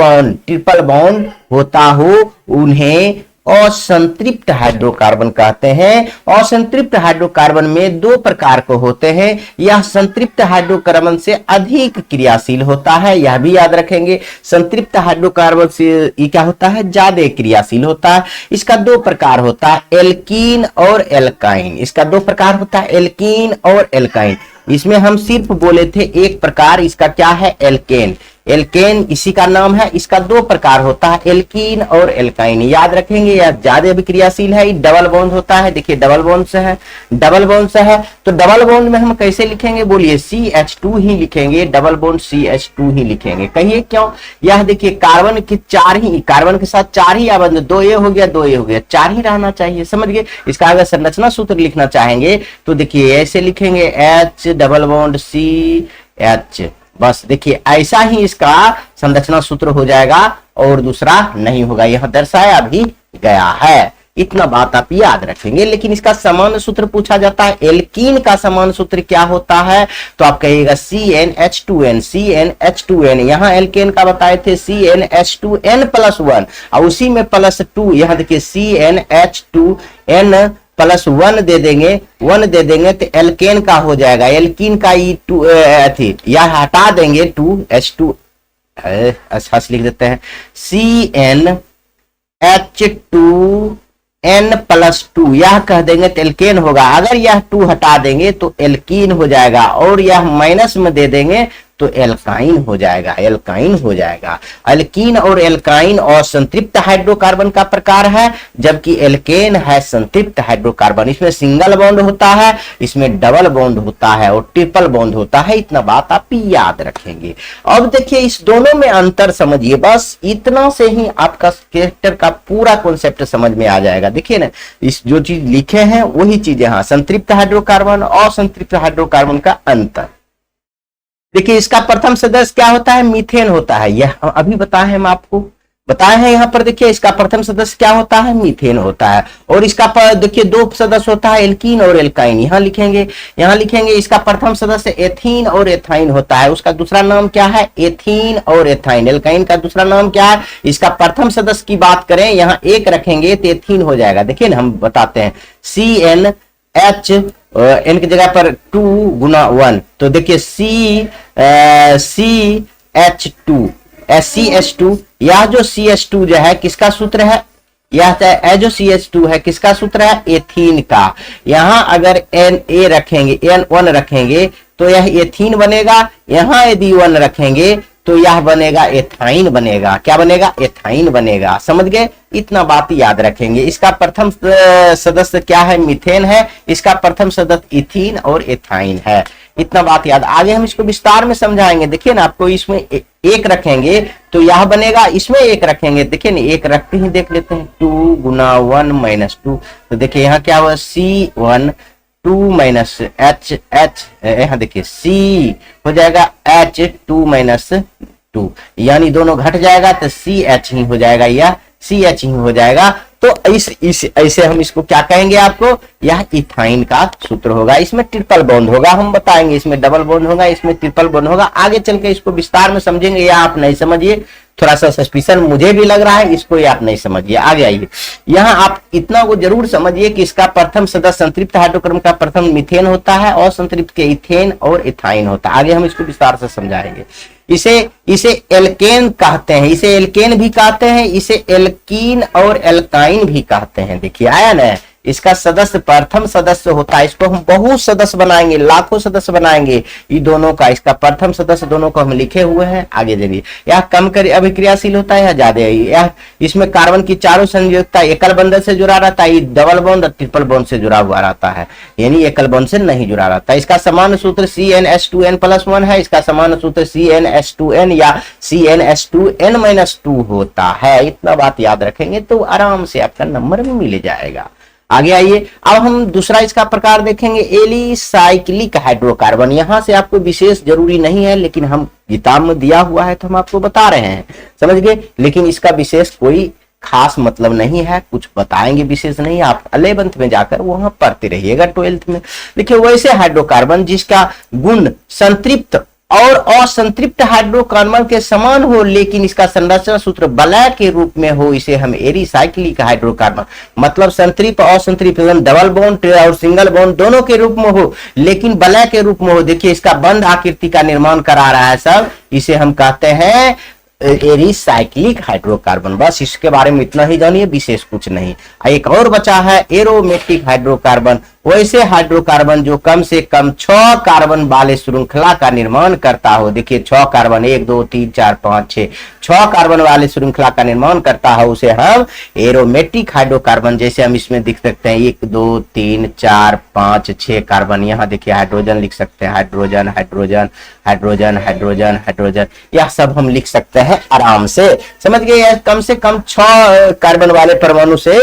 बॉन्ड होता हो, उन्हें असंतृप्त हाइड्रोकार्बन कहते हैं। असंतृप्त हाइड्रोकार्बन में 2 प्रकार के होते हैं। यह संतृप्त हाइड्रोकार्बन से अधिक क्रियाशील होता है, यह भी याद रखेंगे। संतृप्त हाइड्रोकार्बन से ये क्या होता है? ज्यादा क्रियाशील होता है। इसका 2 प्रकार होता है, एल्कीन और एल्काइन। इसका 2 प्रकार होता है, एल्कीन और एल्काइन। इसमें हम सिर्फ बोले थे एक प्रकार, इसका क्या है? एल्केन। एल्केन इसी का नाम है। इसका 2 प्रकार होता है, एल्कीन और एल्काइन। याद रखेंगे, यह ज्यादा विक्रियाशील है। डबल बॉन्ड होता है। देखिए डबल बॉन्ड से है, डबल बॉन्ड से है। तो डबल बॉन्ड में हम कैसे लिखेंगे? बोलिए CH2 ही लिखेंगे, डबल बॉन्ड CH2 ही लिखेंगे। कहिए क्यों? यह देखिए कार्बन के 4 ही, कार्बन के साथ 4 ही आबंध, 2 ये हो गया, 2 ये हो गया, 4 ही रहना चाहिए। समझ गए? इसका अगर संरचना सूत्र लिखना चाहेंगे तो देखिए ऐसे लिखेंगे, H डबल बॉन्ड CH। बस देखिए ऐसा ही इसका संरचना सूत्र हो जाएगा और दूसरा नहीं होगा। यह दर्शाया भी गया है। इतना बात आप याद रखेंगे। लेकिन इसका समान सूत्र पूछा जाता है। एल्कीन का समान सूत्र क्या होता है? तो आप कहिएगा CnH2n, CnH2n। यहाँ एल्केन का बताए थे CnH2n+1 और उसी में +2। यहाँ देखिए CnH2n+1 दे देंगे, 1 दे देंगे तो एल्केन का हो जाएगा। एल्कीन का यह हटा देंगे 2H2, अच्छा लिख देते हैं CnH2n+2, यह कह देंगे तो एल्केन होगा। अगर यह 2 हटा देंगे तो एल्कीन हो जाएगा और यह माइनस में दे देंगे तो एल्काइन हो जाएगा, एल्काइन हो जाएगा। एल्कीन और एल्काइन और संतृप्त हाइड्रोकार्बन का प्रकार है, जबकि एल्केन है संतृप्त हाइड्रोकार्बन। इसमें सिंगल बॉन्ड होता है, इसमें डबल बॉन्ड होता है और ट्रिपल बॉन्ड होता है। इतना बात आप याद रखेंगे। अब देखिए इस दोनों में अंतर समझिए, बस इतना से ही आपका कैरेक्टर का पूरा कॉन्सेप्ट समझ में आ जाएगा। देखिए ना, इस जो चीज लिखे हैं वही चीज यहाँ, संतृप्त हाइड्रोकार्बन और संतृप्त हाइड्रोकार्बन का अंतर। देखिए इसका प्रथम सदस्य क्या होता है, मीथेन होता है। यह अभी बताए हैं, हम आपको बताए हैं यहाँ पर। देखिए इसका प्रथम सदस्य क्या होता है, मीथेन होता है। और इसका देखिए दो सदस्य होता है, एल्कीन और एल्काइन। यहाँ लिखेंगे इसका प्रथम सदस्य एथीन और एथाइन होता है। उसका दूसरा नाम क्या है, एथीन और एथाइन। एल्काइन का दूसरा नाम क्या है। इसका प्रथम सदस्य की बात करें, यहाँ एक रखेंगे तो एथीन हो जाएगा। देखिए ना, हम बताते हैं CnH एन की जगह पर 2 गुना 1, तो देखिए CH2 SCH2। यह जो CH2 जो है किसका सूत्र है, यह जो CH2 है किसका सूत्र है, एथीन का। यहां अगर Na रखेंगे, N1 रखेंगे तो यह एथीन बनेगा। यहां यदि 1 रखेंगे तो यह बनेगा एथाइन बनेगा। क्या बनेगा, एथाइन बनेगा। समझ गए, इतना बात याद रखेंगे। इसका प्रथम सदस्य क्या है, मीथेन है। इसका प्रथम सदस्य इथीन और एथाइन है। इतना बात याद। आगे हम इसको विस्तार में समझाएंगे। देखिए ना, आपको इसमें एक रखेंगे तो यह बनेगा, इसमें एक रखेंगे। देखिए ना, एक रखते ही देख लेते हैं, 2 गुना 1 माइनस 2। तो देखिए यहाँ क्या हुआ, C1 2 माइनस H, यहाँ देखिए C हो जाएगा H2 माइनस 2, यानी दोनों घट जाएगा तो CH ही हो जाएगा, या CH ही हो जाएगा। तो ऐसे हम इसको क्या कहेंगे, आपको यह इथाइन का सूत्र होगा। इसमें ट्रिपल बॉन्ड होगा, हम बताएंगे। इसमें डबल बॉन्ड होगा, इसमें ट्रिपल बॉन्ड होगा। आगे चल के इसको विस्तार में समझेंगे, या आप नहीं समझिए, थोड़ा सा सस्पिशन मुझे भी लग रहा है, इसको ही आप नहीं समझिए। आगे आइए, यहाँ आप इतना को जरूर समझिए कि इसका प्रथम सदस्य संतृप्त हाइड्रोकार्बन का प्रथम मीथेन होता है और संतृप्त के इथेन और इथाइन होता है। आगे हम इसको विस्तार से समझाएंगे। इसे एल्केन कहते हैं, इसे एल्केन भी कहते हैं, इसे एल्कीन और एल्काइन भी कहते हैं। देखिए आया ना, इसका सदस्य प्रथम सदस्य होता है। इसको हम बहुत सदस्य बनाएंगे, लाखों सदस्य बनाएंगे ये दोनों का। इसका प्रथम सदस्य दोनों को हम लिखे हुए हैं। आगे देखिए, यह कम अभिक्रियाशील होता है या ज्यादा। यह इसमें कार्बन की चारों संयोजकता एकल बंधन से जुड़ा रहता है। डबल बॉन्ड और ट्रिपल बॉन्ड से जुड़ा हुआ रहता है, यानी एकल बॉन्ड से नहीं जुड़ा रहता है। इसका समान सूत्र CnH2n+1 है। इसका समान सूत्र CnH2n या CnH2n-2 होता है। इतना बात याद रखेंगे तो आराम से आपका नंबर में मिल जाएगा। आगे आइए, अब हम दूसरा इसका प्रकार देखेंगे, एलिसाइक्लिक हाइड्रोकार्बन। यहां से आपको विशेष जरूरी नहीं है, लेकिन हम किताब में दिया हुआ है तो हम आपको बता रहे हैं, समझ गए। लेकिन इसका विशेष कोई खास मतलब नहीं है, कुछ बताएंगे विशेष नहीं। आप 11th में जाकर वहां पढ़ते रहिएगा, 12th में। देखिए वैसे हाइड्रोकार्बन जिसका गुण संतृप्त और असंतृप्त हाइड्रोकार्बन के समान हो, लेकिन इसका संरचना सूत्र वलय के रूप में हो, इसे हम एरिसाइक्लिक हाइड्रोकार्बन, मतलब संतृप्त और असंतृप्त डबल बॉन्ड और सिंगल बॉन्ड दोनों के रूप में हो, लेकिन वलय के रूप में हो। देखिए इसका बंध आकृति का निर्माण करा रहा है सब, इसे हम कहते हैं एरिसाइक्लिक हाइड्रोकार्बन। बस इसके बारे में इतना ही जानिए, विशेष कुछ नहीं। एक और बचा है एरोमेटिक हाइड्रोकार्बन। वैसे हाइड्रोकार्बन जो कम से कम 6 कार्बन वाले श्रृंखला का निर्माण करता हो। देखिए 6 कार्बन, 1 2 3 4 5 6 कार्बन वाले श्रृंखला का निर्माण करता है, उसे हम एरोमेटिक हाइड्रोकार्बन, जैसे हम इसमें दिख सकते हैं 1 2 3 4 5 6 कार्बन। यहाँ देखिए हाइड्रोजन लिख सकते हैं, hydrogen hydrogen hydrogen hydrogen hydrogen, यह सब हम लिख सकते हैं आराम से। समझ गए, कम से कम 6 कार्बन वाले परमाणु से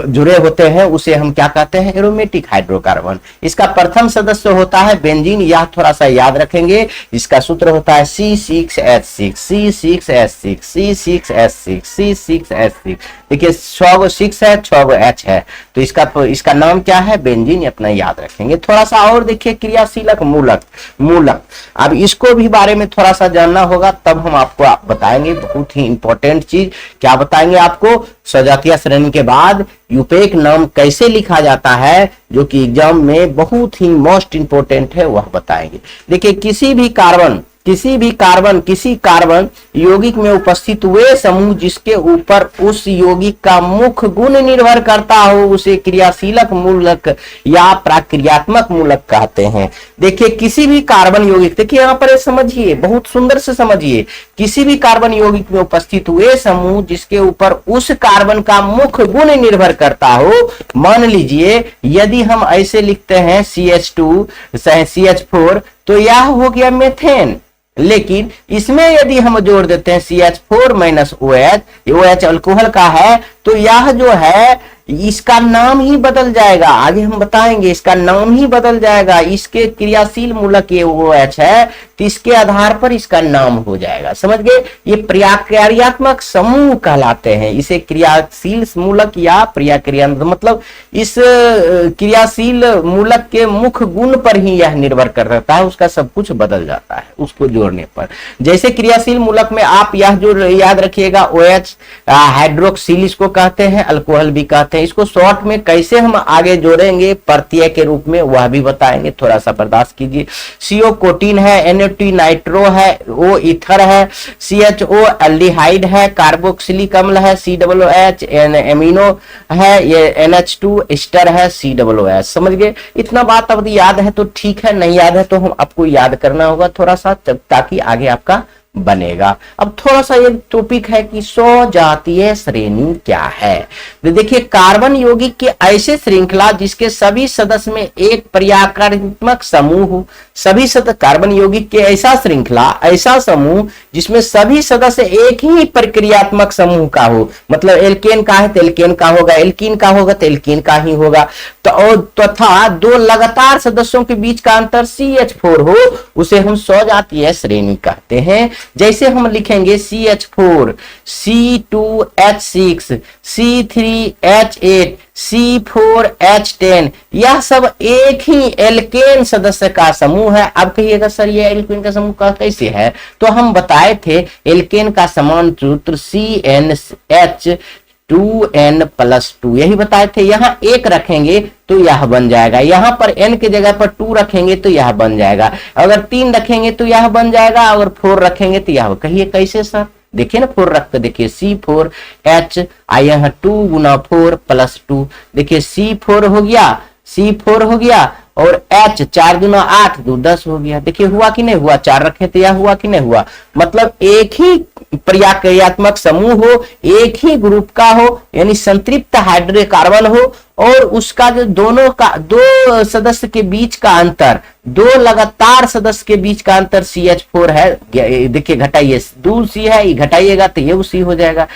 जुड़े होते हैं, उसे हम क्या कहते हैं, एरोमेटिक हाइड्रोकार्बन। इसका प्रथम सदस्य होता है बेंजीन, यह थोड़ा सा याद रखेंगे। इसका सूत्र होता है C6H6 C6H6 C6H6 C6H6। देखिए 6 गो 6 है, 6 गो H है, तो इसका नाम क्या है, बेंजीन, अपना याद रखेंगे। थोड़ा सा और देखिए क्रियाशीलक मूलक। अब इसको भी बारे में थोड़ा सा जानना होगा, तब हम आपको बताएंगे। बहुत ही इंपॉर्टेंट चीज क्या बताएंगे आपको, सजातीय श्रेणी के बाद यूपेक नाम कैसे लिखा जाता है, जो कि एग्जाम में बहुत ही मोस्ट इंपोर्टेंट है, वह बताएंगे। देखिए किसी भी कार्बन किसी कार्बन यौगिक में उपस्थित वे समूह जिसके ऊपर उस यौगिक का मुख्य गुण निर्भर करता हो उसे क्रियाशीलक मूलक या प्रक्रियात्मक मूलक कहते हैं। देखिए किसी भी कार्बन यौगिक, देखिए यहां पर समझिए, बहुत सुंदर से समझिए, किसी भी कार्बन यौगिक में उपस्थित हुए समूह जिसके ऊपर उस कार्बन का मुख्य गुण निर्भर करता हो। मान लीजिए यदि हम ऐसे लिखते हैं CH2 CH4 तो यह हो गया मेथेन, लेकिन इसमें यदि हम जोड़ देते हैं CH4 - OH, OH अल्कोहल का है, तो यह जो है इसका नाम ही बदल जाएगा। आगे हम बताएंगे, इसका नाम ही बदल जाएगा। इसके क्रियाशील मूलक ये OH है तो इसके आधार पर इसका नाम हो जाएगा। समझ गए? ये प्रक्रियात्मक समूह कहलाते हैं। इसे क्रियाशील मूलक या प्रक्रिया मतलब इस क्रियाशील मूलक के मुख्य गुण पर ही यह निर्भर करता है, उसका सब कुछ बदल जाता है उसको जोड़ने पर। जैसे क्रियाशील मूलक में आप यह जो याद रखिएगा OH हाइड्रोक्सिल इसको कहते हैं, अल्कोहल भी कहते हैं। इसको शॉर्ट में कैसे हम आगे जोड़ेंगे प्रत्यय के रूप में वह भी बताएंगे, थोड़ा सा बर्दाश्त कीजिए। CO कोटीन है, NO2 नाइट्रो है, O ईथर है, CHO एल्डिहाइड है, कार्बोक्सिलिक अम्ल है, COOH एमिनो है, ये NH2 एस्टर है, COOH। समझ गए? इतना बात अब याद है तो ठीक है, नहीं याद है तो हम आपको याद करना होगा थोड़ा सा, ताकि आगे आपका बनेगा। अब थोड़ा सा ये टॉपिक है कि स्वजातीय श्रेणी क्या है। तो देखिए कार्बन यौगिक की ऐसे श्रृंखला जिसके सभी सदस्य में एक प्रक्रियात्मक समूह हो। सभी सदस्य कार्बन यौगिक के ऐसा श्रृंखला, ऐसा समूह जिसमें सभी सदस्य एक ही प्रक्रियात्मक समूह का हो। मतलब एल्केन का है तो एल्केन का होगा, एल्कीन का होगा तो एल्कीन का ही होगा। तो तथा दो लगातार सदस्यों के बीच का अंतर CH4 हो, उसे हम स्वजातीय श्रेणी कहते हैं। जैसे हम लिखेंगे CH4 C2H6 C3H8 C4H10, यह सब एक ही एल्केन सदस्य का समूह है। अब कहिएगा सर ये एल्केन का समूह का कैसे है? तो हम बताए थे एल्केन का समान सूत्र CnH2n+2, यही बताए थे। यहाँ एक रखेंगे तो यह बन जाएगा, यहाँ पर n के जगह पर 2 रखेंगे तो यह बन जाएगा, अगर 3 रखेंगे तो यह बन जाएगा, अगर 4 रखेंगे तो यह। कहिए कैसे सर? देखिए ना 4 रखते, देखिए C4H यहाँ 2 × 4 + 2, देखिए C4 हो गया, C4 हो गया और H 4 × 8 2 10 हो गया। देखिए हुआ कि नहीं हुआ? 4 रखे तो यह हुआ कि नहीं हुआ? मतलब एक ही प्रक्रियात्मक समूह हो, एक ही ग्रुप का हो, यानी संतृप्त हाइड्रोकार्बन हो, और उसका जो दोनों का दो सदस्य के बीच का अंतर, दो लगातार सदस्य के बीच का अंतर CH4 है। देखिए घटाइए, 2C है, ये घटाइएगा तो ये C हो जाएगा।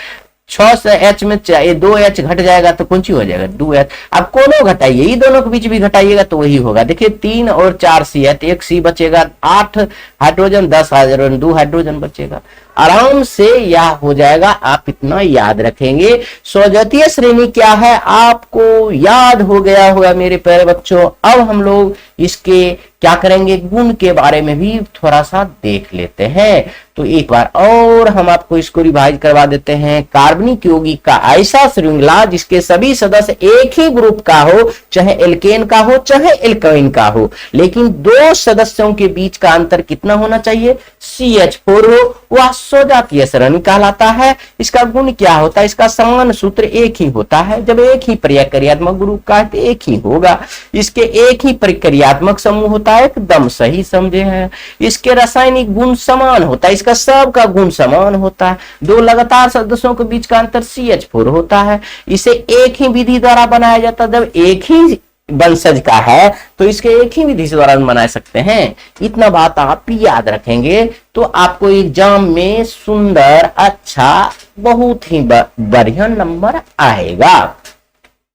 6 से H में 2H घट जाएगा तो कौन सी हो जाएगा? 2H। अब कोनो घटाइए, ये दोनों के बीच भी घटाइएगा तो वही होगा। देखिए 3 और 4 C है तो 1 C बचेगा, 8 हाइड्रोजन 10 हाइड्रोजन 2 हाइड्रोजन बचेगा। आराम से यह हो जाएगा, आप इतना याद रखेंगे। स्वजातीय श्रेणी क्या है आपको याद हो गया होगा मेरे प्यारे बच्चों। अब हम लोग इसके क्या करेंगे, गुण के बारे में भी थोड़ा सा देख लेते हैं। तो एक बार और हम आपको इसको रिवाइज करवा देते हैं। कार्बनिक यौगिक का ऐसा श्रृंखला जिसके सभी सदस्य एक ही ग्रुप का हो, चाहे एल्केन का हो चाहे एल्काइन का हो, लेकिन दो सदस्यों के बीच का अंतर कितना होना चाहिए? CH4 हो, वह स्वजातीय श्रेणी कहलाता है। इसका गुण क्या होता है? इसका समान सूत्र एक ही होता है। जब एक ही प्रक्रियात्मक ग्रुप का है तो एक ही होगा। इसके एक ही प्रक्रियात्मक समूह होता है, एकदम सही समझे हैं। इसके रासायनिक गुण समान होता है, इसका सबका गुण समान होता है। दो लगातार सदस्यों के बीच का अंतर CH4 होता है। इसे एक ही विधि द्वारा बनाया जाता है। जब एक ही वंशज का है तो इसके एक ही विधि से द्वारा बना सकते हैं। इतना बात आप याद रखेंगे तो आपको एग्जाम में सुंदर, अच्छा, बहुत ही बढ़िया नंबर आएगा।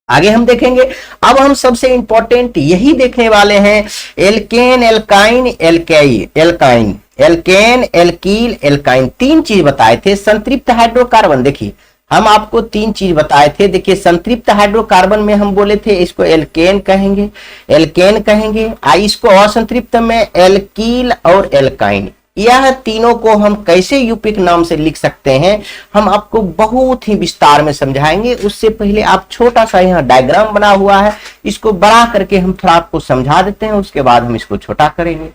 आगे हम देखेंगे। अब हम सबसे इंपॉर्टेंट यही देखने वाले हैं, alkene, alkyne, alkyne, alkene, alkyl, alkyne. 3 चीज बताए थे। संतृप्त हाइड्रोकार्बन, देखिए हम आपको 3 चीज बताए थे। देखिए संतृप्त हाइड्रोकार्बन में हम बोले थे इसको एल्केन कहेंगे, एल्केन कहेंगे। इसको असंतृप्त में एल्कील और एल्काइन। यह तीनों को हम कैसे यूपिक नाम से लिख सकते हैं हम आपको बहुत ही विस्तार में समझाएंगे। उससे पहले आप छोटा सा यहाँ डायग्राम बना हुआ है, इसको बड़ा करके हम थोड़ा आपको समझा देते हैं, उसके बाद हम इसको छोटा करेंगे।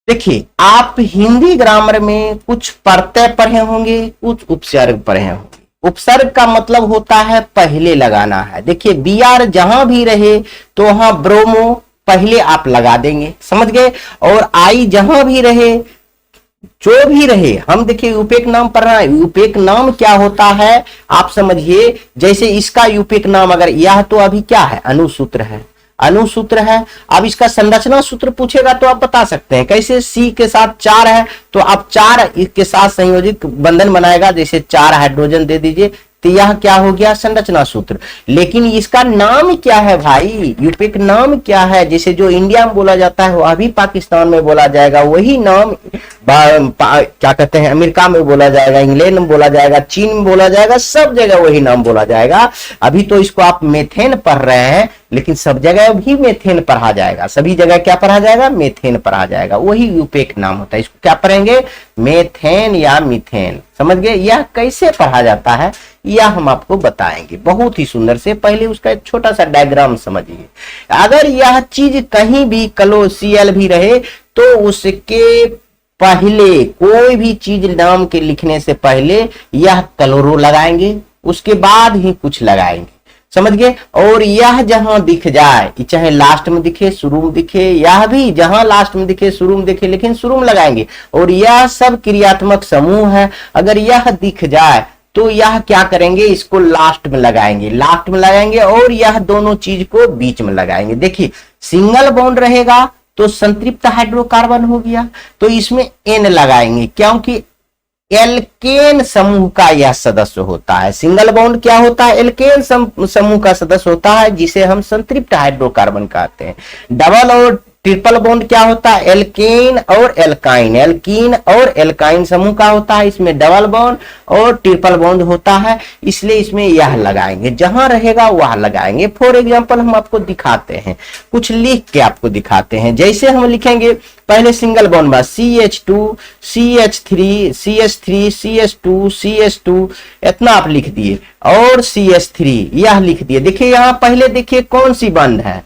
देखिए, आप हिंदी ग्रामर में कुछ प्रत्यय पढ़े होंगे, कुछ उपसर्ग पढ़े होंगे। उपसर्ग का मतलब होता है पहले लगाना है। देखिए, बी आर जहां भी रहे तो वहां ब्रोमो पहले आप लगा देंगे, समझ गए। और आई जहां भी रहे, जो भी रहे, हम देखिए यूपेक नाम पढ़ रहा है। यूपेक नाम क्या होता है आप समझिए, जैसे इसका यूपेक नाम, अगर यह तो अभी क्या है, अनुसूत्र है, अनुसूत्र है। अब इसका संरचना सूत्र पूछेगा तो आप बता सकते हैं कैसे। सी के साथ 4 है तो आप 4 के साथ संयोजित बंधन बनाएगा, जैसे 4 हाइड्रोजन दे दीजिए, तो यह क्या हो गया, संरचना सूत्र। लेकिन इसका नाम क्या है भाई, यूपेक नाम क्या है। जैसे जो इंडिया में बोला जाता है वह भी पाकिस्तान में बोला जाएगा, वही नाम क्या कहते हैं अमेरिका में बोला जाएगा, इंग्लैंड में बोला जाएगा, चीन में बोला जाएगा, सब जगह वही नाम बोला जाएगा। अभी तो इसको आप मेथेन पढ़ रहे हैं, लेकिन सब जगह भी मेथेन पढ़ा जाएगा। सभी जगह क्या पढ़ा जाएगा, मेथेन पढ़ा जाएगा, वही यूपेक नाम होता है। इसको क्या पढ़ेंगे, मेथेन या मीथेन, समझ गए। यह कैसे पढ़ा जाता है यह हम आपको बताएंगे बहुत ही सुंदर से। पहले उसका एक छोटा सा डायग्राम समझिए। अगर यह चीज कहीं भी कलो Cl भी रहे तो उसके पहले, कोई भी चीज नाम के लिखने से पहले यह क्लोरो लगाएंगे, उसके बाद ही कुछ लगाएंगे, समझ गए। और यह जहां दिख जाए, चाहे लास्ट में दिखे शुरू में दिखे, यह भी जहां लास्ट में दिखे शुरू में दिखे, लेकिन शुरू में लगाएंगे। और यह सब क्रियात्मक समूह है, अगर यह दिख जाए तो यह क्या करेंगे, इसको लास्ट में लगाएंगे, लास्ट में लगाएंगे, और यह दोनों चीज को बीच में लगाएंगे। देखिए, सिंगल बॉन्ड रहेगा तो संतृप्त हाइड्रोकार्बन हो गया, तो इसमें N लगाएंगे, क्योंकि एल्केन समूह का यह सदस्य होता है। सिंगल बॉन्ड क्या होता है, एल्केन समूह का सदस्य होता है, जिसे हम संतृप्त हाइड्रोकार्बन कहते हैं। डबल और ट्रिपल बॉन्ड क्या होता है, एल्केन और एल्काइन, एल्कीन और एल्काइन समूह का होता है। इसमें डबल बॉन्ड और ट्रिपल बॉन्ड होता है, इसलिए इसमें यह लगाएंगे, जहां रहेगा वह लगाएंगे। फॉर एग्जांपल हम आपको दिखाते हैं, कुछ लिख के आपको दिखाते हैं। जैसे हम लिखेंगे पहले सिंगल बॉन्ड में CH2 CH3 CH3 CH2 CH2, इतना आप लिख दिए, और CH3 यह लिख दिए। देखिए यहाँ पहले देखिए कौन सी बॉन्ड है,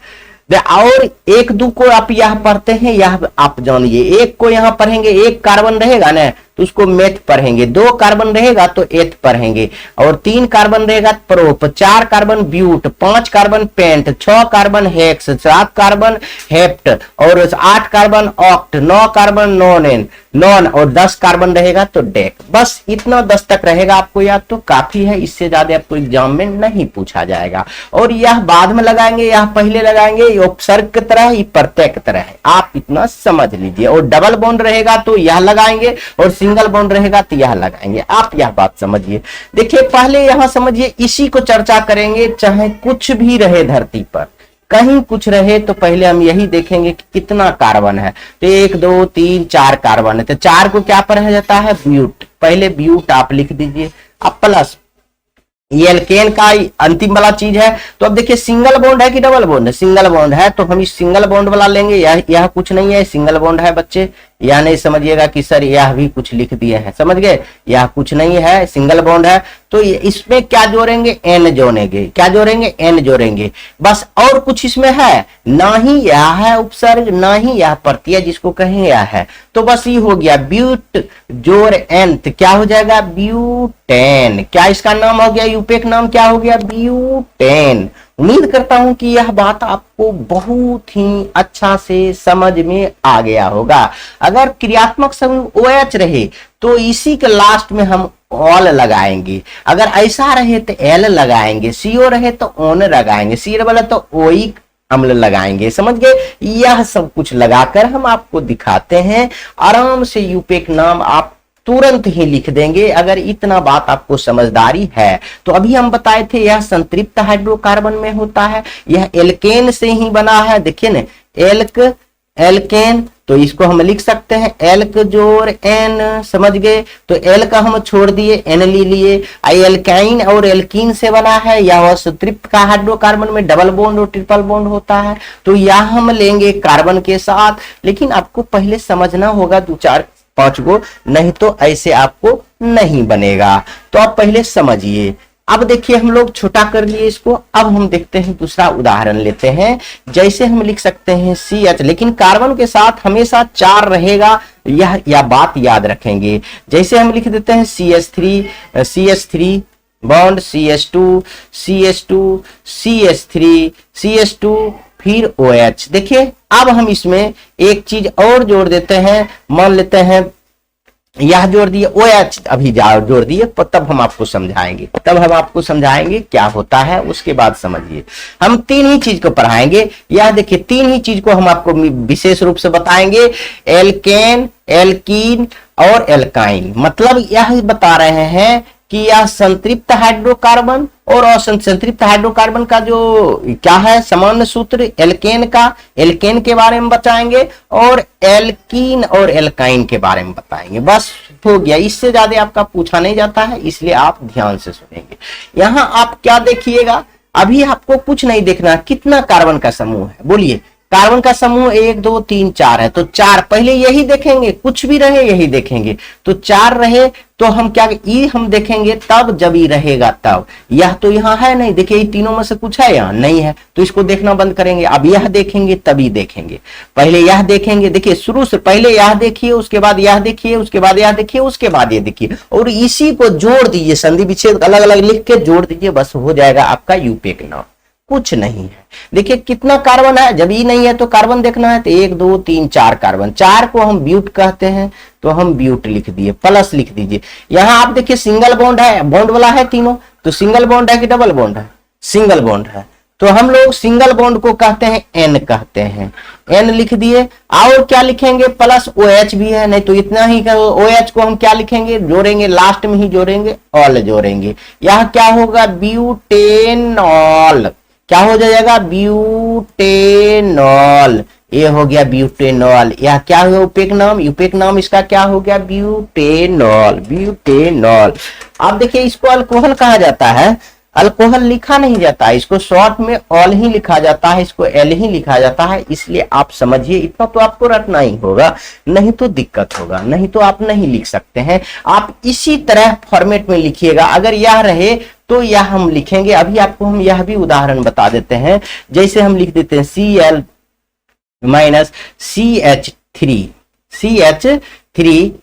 और एक दो को आप यह पढ़ते हैं, यह आप जानिए। एक को यहां पढ़ेंगे, एक कार्बन रहेगा ना तो उसको मेथ पढ़ेंगे, 2 कार्बन रहेगा तो एथ पढ़ेंगे, और 3 कार्बन रहेगा prop, 4 carbon but, 5 carbon pent, 6 carbon hex, 7 carbon hept, और 8 कार्बन ऑक्ट, 9 कार्बन नॉन, और 10 कार्बन रहेगा तो डेक। बस इतना 10 तक रहेगा आपको याद तो काफी है, इससे ज्यादा आपको एग्जाम में नहीं पूछा जाएगा। और यह बाद में लगाएंगे, यह पहले लगाएंगे, उपसर्ग की तरह ही प्रत्यय की तरह है, आप इतना समझ लीजिए। और डबल बॉन्ड रहेगा तो यह लगाएंगे, और सिंगल बॉन्ड रहेगा तो यह लगाएंगे, आप यह बात समझिए। देखिए पहले यहां समझिए, इसी को चर्चा करेंगे। चाहे कुछ भी रहे धरती पर, कहीं कुछ रहे, तो पहले हम यही देखेंगे कि कितना कार्बन है। तो 1 2 3 4 कार्बन है, तो 4 को क्या पढ़ा जाता है, ब्यूट। पहले ब्यूट आप लिख दीजिए, अब प्लस ये एल्केन का अंतिम वाला चीज है। तो अब देखिए सिंगल बॉन्ड है कि डबल बॉन्ड है, सिंगल बॉन्ड है, तो हम इस सिंगल बॉन्ड वाला लेंगे। यह कुछ नहीं है, सिंगल बॉन्ड है बच्चे, यह नहीं समझिएगा कि सर यह भी कुछ लिख दिए हैं, समझ गए, यह कुछ नहीं है, सिंगल बॉन्ड है। तो इसमें क्या जोड़ेंगे, N जोड़ेंगे, क्या जोड़ेंगे, N जोड़ेंगे, बस। और कुछ इसमें है ना ही, यह है उपसर्ग, ना ही यह प्रत्यय जिसको कहेंगे यह है। तो बस ये हो गया ब्यूट जोड़ N, तो क्या हो जाएगा, ब्यूटेन। क्या इसका नाम हो गया, यूपेक नाम क्या हो गया, ब्यूटेन। उम्मीद करता हूं कि यह बात आपको बहुत ही अच्छा से समझ में आ गया होगा। अगर क्रियात्मक समूह OH रहे तो इसी के लास्ट में हम ऑल लगाएंगे, अगर ऐसा रहे तो L लगाएंगे, CO रहे तो ON लगाएंगे, C वाला तो ओइक अम्ल लगाएंगे, समझ गए। यह सब कुछ लगाकर हम आपको दिखाते हैं, आराम से यूपेक नाम आप तुरंत ही लिख देंगे अगर इतना बात आपको समझदारी है तो। अभी हम बताए थे यह संतृप्त हाइड्रोकार्बन में होता है, यह एल्केन से ही बना है। देखिए ना, एल्केन, तो इसको हम लिख सकते हैं एल्क जोड़ N, समझ गए। तो एल का हम छोड़ दिए, N ले लिए। एल्काइन और एल्कीन से बना है, यह संतृप्त का हाइड्रोकार्बन में डबल बॉन्ड और ट्रिपल बॉन्ड होता है, तो यह हम लेंगे कार्बन के साथ। लेकिन आपको पहले समझना होगा 2 4 5 गो, नहीं तो ऐसे आपको नहीं बनेगा। तो आप पहले समझिए, अब देखिए हम लोग छोटा कर लिए इसको। अब हम देखते हैं दूसरा उदाहरण लेते हैं। जैसे हम लिख सकते हैं CH, लेकिन कार्बन के साथ हमेशा 4 रहेगा, यह बात याद रखेंगे। जैसे हम लिख देते हैं CH3 बॉन्ड CH2 CH2 फिर OH। देखिए अब हम इसमें एक चीज और जोड़ देते हैं, मान लेते हैं यह जोड़ दिए OH, अभी जोड़ दिए, तब हम आपको समझाएंगे क्या होता है, उसके बाद समझिए। हम 3 ही चीज को पढ़ाएंगे। यह देखिए 3 ही चीज को हम आपको विशेष रूप से बताएंगे, एल्केन, एल्कीन और एल्काइन। मतलब यह बता रहे हैं कि यह संतृप्त हाइड्रोकार्बन और असंतृप्त हाइड्रोकार्बन का जो क्या है सामान्य सूत्र, एल्केन के बारे में बताएंगे और एल्कीन और एल्काइन के बारे में बताएंगे। बस हो गया, इससे ज्यादा आपका पूछा नहीं जाता है, इसलिए आप ध्यान से सुनेंगे। यहां आप क्या देखिएगा, अभी आपको कुछ नहीं देखना, कितना कार्बन का समूह है, बोलिए। कार्बन का समूह 1 2 3 4 है, तो 4 पहले यही देखेंगे, कुछ भी रहे यही देखेंगे। तो 4 रहे तो हम क्या ई हम देखेंगे तब, जब ई रहेगा तब। यह तो यहाँ है नहीं, देखिए तीनों में से कुछ है, यहाँ नहीं है, तो इसको देखना बंद करेंगे। अब यह देखेंगे तभी देखेंगे, पहले यह देखेंगे। देखिए शुरू से पहले यह देखिए, उसके बाद यह देखिए, उसके बाद यह देखिए, उसके बाद ये देखिए, और इसी को जोड़ दीजिए, संधि विच्छेद अलग अलग लिख के जोड़ दीजिए, बस हो जाएगा आपका यूपेक नाम। कुछ नहीं है। देखिए कितना कार्बन है, जब ई नहीं है तो कार्बन देखना है, तो 1 2 3 4 कार्बन। 4 को हम ब्यूट कहते हैं, तो हम ब्यूट लिख दिए, प्लस लिख दीजिए। यहां आप देखिए सिंगल बॉन्ड है, बॉन्ड वाला है तीनों, तो सिंगल बॉन्ड है कि डबल बॉन्ड है, सिंगल बॉन्ड है, तो हम लोग सिंगल बॉन्ड को कहते हैं N कहते हैं, N लिख दिए। और क्या लिखेंगे, प्लस OH भी है, नहीं तो इतना ही OH को हम क्या लिखेंगे, जोड़ेंगे, लास्ट में ही जोड़ेंगे, ऑल जोड़ेंगे। यह क्या होगा, ब्यूटेनॉल। क्या हो जाएगा, ब्यूटेनॉल। ये हो गया ब्यूटेनॉल। यह क्या हुआ, यूपेक नाम इसका क्या हो गया, ब्यूटेनॉल। अब देखिए इसको अल्कोहल कहा जाता है, अल्कोहल लिखा नहीं जाता, इसको शॉर्ट में ऑल ही लिखा जाता है, इसको एल ही लिखा जाता है, इसलिए आप समझिए, इतना तो आपको रटना ही होगा, नहीं तो दिक्कत होगा, नहीं तो आप नहीं लिख सकते हैं। आप इसी तरह फॉर्मेट में लिखिएगा, अगर यह रहे तो यह हम लिखेंगे। अभी आपको हम यह भी उदाहरण बता देते हैं, जैसे हम लिख देते हैं Cl माइनस CH3,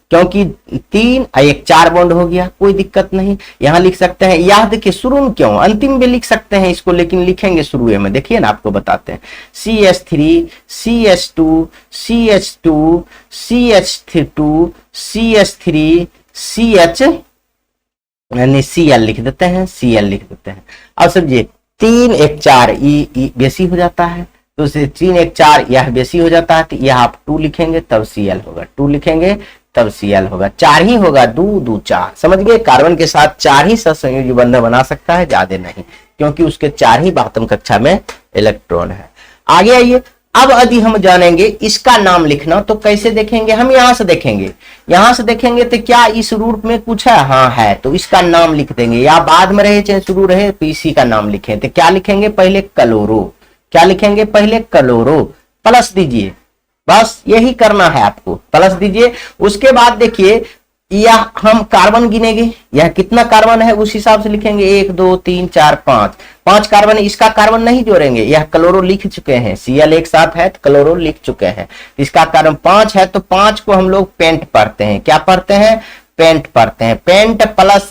क्योंकि 3 1 4 बॉन्ड हो गया, कोई दिक्कत नहीं। यहां लिख सकते हैं, यह देखिए शुरू में क्यों, अंतिम में लिख सकते हैं इसको, लेकिन लिखेंगे शुरू में, देखिए ना आपको बताते हैं। CH3 CH2 CH2 CH2 CH3 CH यानी Cl लिख देते हैं, Cl लिख देते हैं। अब समझिए 3 1 4 ई बेसी हो जाता है, तो 3 1 4 यह बेसी हो जाता है, तो यह आप 2 लिखेंगे तब Cl होगा, 2 लिखेंगे तब Cl होगा, 4 ही होगा, 2 2 4। समझ गए, कार्बन के साथ 4 ही सहसंयोजी बंधन बना सकता है, ज्यादा नहीं, क्योंकि उसके 4 ही बातम कक्षा में इलेक्ट्रॉन है। आगे आइए, अब यदि हम जानेंगे इसका नाम लिखना, तो कैसे देखेंगे, हम यहां से देखेंगे, तो क्या इस रूप में कुछ है, हाँ है, तो इसका नाम लिख देंगे, या बाद में रहे चाहे शुरू रहे, तो इसी का नाम लिखें। तो क्या लिखेंगे, पहले क्लोरो, क्या लिखेंगे, पहले क्लोरो, प्लस दीजिए, बस यही करना है आपको, प्लस दीजिए। उसके बाद देखिए यह हम कार्बन गिनेंगे, यह कितना कार्बन है उस हिसाब से लिखेंगे, 1 2 3 4 5 कार्बन। इसका कार्बन नहीं जोड़ेंगे, यह क्लोरो लिख चुके हैं, Cl एक साथ है तो क्लोरो लिख चुके हैं, इसका कार्बन 5 है, तो 5 को हम लोग पेंट पढ़ते हैं, क्या पढ़ते हैं, पेंट पढ़ते हैं। पेंट प्लस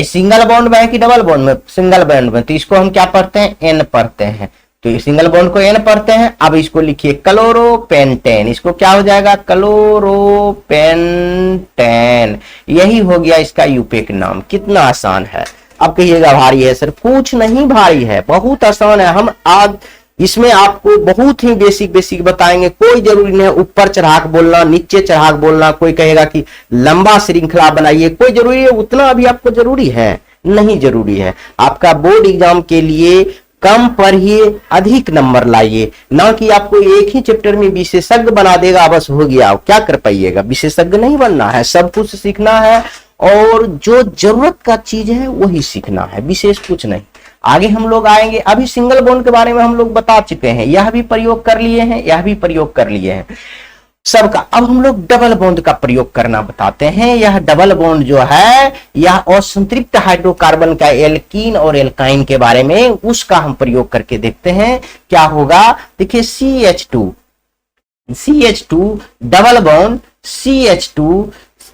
सिंगल बॉन्ड में है कि डबल बॉन्ड में, सिंगल बॉन्ड में, तो इसको हम क्या पढ़ते हैं, N पढ़ते हैं, तो सिंगल बॉन्ड को N पढ़ते हैं। अब इसको लिखिए क्लोरोपेंटेन, इसको क्या हो जाएगा, क्लोरोपेंटेन। यही हो गया इसका यूपेक नाम। कितना आसान है। अब कहिएगा भारी है सर, कुछ नहीं भारी है, बहुत आसान है। हम आज इसमें आपको बहुत ही बेसिक बताएंगे, कोई जरूरी नहीं है ऊपर चढ़ाक बोलना, नीचे चढ़ाक बोलना। कोई कहेगा कि लंबा श्रृंखला बनाइए, कोई जरूरी है उतना अभी आपको जरूरी है, नहीं जरूरी है। आपका बोर्ड एग्जाम के लिए कम पढ़िए, अधिक नंबर लाइए, ना कि आपको एक ही चैप्टर में विशेषज्ञ बना देगा बस हो गया, क्या कर पाइएगा। विशेषज्ञ नहीं बनना है, सब कुछ सीखना है, और जो जरूरत का चीज है वही सीखना है, विशेष कुछ नहीं। आगे हम लोग आएंगे, अभी सिंगल बॉन्ड के बारे में हम लोग बता चुके हैं, यह भी प्रयोग कर लिए हैं, यह भी प्रयोग कर लिए हैं। सबका। अब हम लोग डबल बॉन्ड का प्रयोग करना बताते हैं। यह डबल बॉन्ड जो है यह असंतृप्त हाइड्रोकार्बन का एल्कीन और एल्काइन के बारे में उसका हम प्रयोग करके देखते हैं क्या होगा। देखिए CH2 double bond, CH2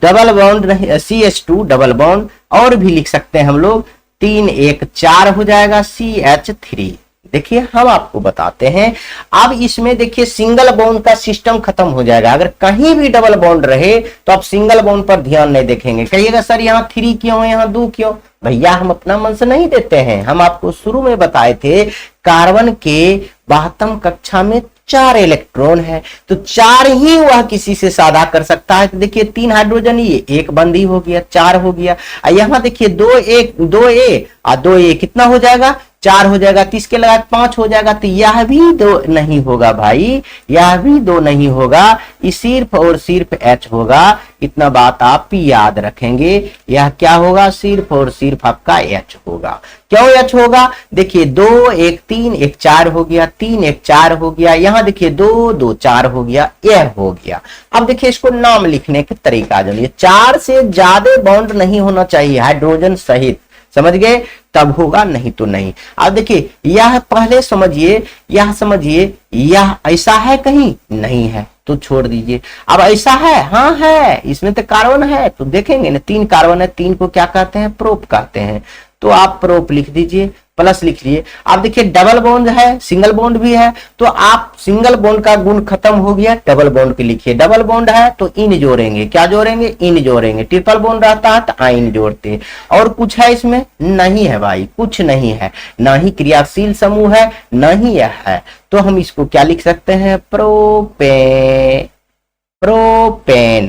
double bond नहीं, CH2 डबल बॉन्ड और भी लिख सकते हैं हम लोग 3 1 4 हो जाएगा CH3। देखिए हम आपको बताते हैं। अब इसमें देखिए सिंगल बॉन्ड का सिस्टम खत्म हो जाएगा। अगर कहीं भी डबल बॉन्ड रहे तो आप सिंगल बॉन्ड पर ध्यान नहीं देखेंगे, कहिएगा सर यहाँ 3 क्यों है, यहाँ 2 क्यों। भैया हम अपना मन से नहीं देते हैं। हम आपको शुरू में बताए थे कार्बन के 72 कक्षा में 4 इलेक्ट्रॉन है, तो 4 ही वह किसी से साझा कर सकता है। तो देखिए 3 हाइड्रोजन, ये एक बंदी हो गया, 4 हो गया। यहाँ देखिए 2A और 2A कितना हो जाएगा, 4 हो जाएगा। तो इसके लगा 5 हो जाएगा। तो यह भी 2 नहीं होगा भाई, यह भी 2 नहीं होगा, ये सिर्फ और सिर्फ H होगा। इतना बात आप याद रखेंगे। यह क्या होगा, सिर्फ और सिर्फ आपका H होगा। क्यों H होगा, देखिए 2 1 3 1 4 हो गया, 3 1 4 हो गया। यहाँ देखिए 2 2 4 हो गया, यह हो गया। अब देखिए इसको नाम लिखने के तरीका जानिए। 4 से ज्यादा बॉन्ड नहीं होना चाहिए हाइड्रोजन सहित, समझ गए, तब होगा, नहीं तो नहीं। अब देखिए यह पहले समझिए, यह समझिए, यह ऐसा है कहीं नहीं है तो छोड़ दीजिए। अब ऐसा है, हाँ है, इसमें तो कार्बन है तो देखेंगे ना, 3 कार्बन है, 3 को क्या कहते हैं, प्रोप कहते हैं। तो आप प्रोप लिख दीजिए, प्लस लिख लीजिए। आप देखिए डबल बॉन्ड है, सिंगल बॉन्ड भी है, तो आप सिंगल बॉन्ड का गुण खत्म हो गया, डबल बॉन्ड के लिखिए। डबल बॉन्ड है तो इन जोड़ेंगे, क्या जोड़ेंगे, इन जोड़ेंगे। ट्रिपल बॉन्ड रहता है तो आइन जोड़ते हैं। और कुछ है इसमें, नहीं है भाई, कुछ नहीं है, ना ही क्रियाशील समूह है, ना ही यह है। तो हम इसको क्या लिख सकते हैं, प्रोपेन।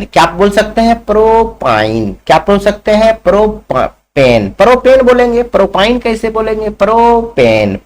क्या आप बोल सकते हैं, प्रोपाइन। क्या बोल सकते हैं, प्रोपेन बोलेंगे, प्रोपाइन कैसे बोलेंगे, प्रोपीन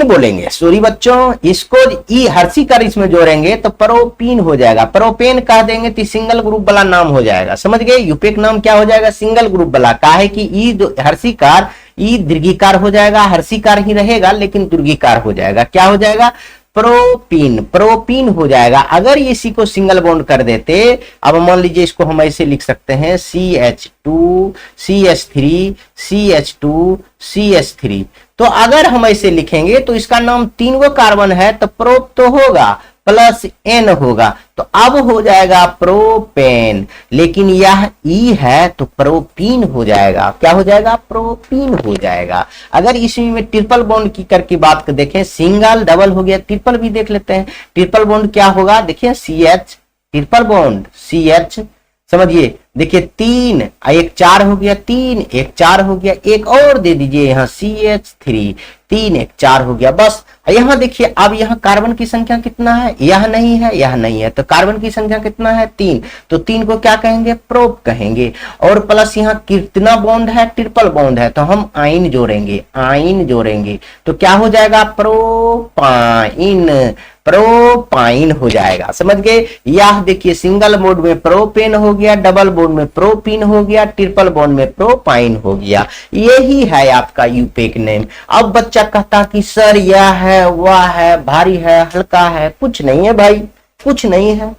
बोलेंगे। सॉरी बच्चों, इसको ई हर्षी कर इसमें जोड़ेंगे तो प्रोपीन हो जाएगा। प्रोपेन कह देंगे तो सिंगल ग्रुप वाला नाम हो जाएगा, समझ गए। यूपेक नाम क्या हो जाएगा, सिंगल ग्रुप वाला। का है कि ई हर्षी कार, ई दीर्घिकार हो जाएगा, हर्षी कार ही रहेगा लेकिन दीर्घिकार हो जाएगा। क्या हो जाएगा, प्रोपीन हो जाएगा। अगर इसी को सिंगल बॉन्ड कर देते, अब मान लीजिए इसको हम ऐसे लिख सकते हैं CH2 CH3 CH2 CH3। तो अगर हम ऐसे लिखेंगे तो इसका नाम 3 गो कार्बन है तो प्रोप तो होगा, प्लस N होगा, तो अब हो जाएगा प्रोपेन। लेकिन यह E है तो प्रोपीन हो जाएगा। क्या हो जाएगा, प्रोपीन हो जाएगा। अगर इसी में ट्रिपल बॉन्ड की करके बात कर देखें, सिंगल डबल हो गया, ट्रिपल भी देख लेते हैं। ट्रिपल बॉन्ड क्या होगा, देखिए CH ट्रिपल बॉन्ड CH, समझिए। देखिए 3 1 4 हो गया, 3 1 4 हो गया, एक और दे दीजिए यहाँ CH3, 3 1 4 हो गया, बस। यहाँ देखिए अब यहाँ कार्बन की संख्या कितना है, यह नहीं है, यह नहीं है, तो कार्बन की संख्या कितना है, 3। तो 3 को क्या कहेंगे, प्रोप कहेंगे। और प्लस यहाँ कितना बॉन्ड है, ट्रिपल बॉन्ड है, तो हम आइन जोड़ेंगे, तो क्या हो जाएगा, प्रोपाइन हो जाएगा, समझ गए। यह देखिए सिंगल बॉन्ड में प्रोपेन हो गया, डबल बॉन्ड में प्रोपीन हो गया, ट्रिपल बॉन्ड में प्रोपाइन हो गया। यही है आपका यूपेक नेम। अब बच्चा कहता कि सर यह है, वह है, भारी है, हल्का है। कुछ नहीं है भाई, कुछ नहीं है,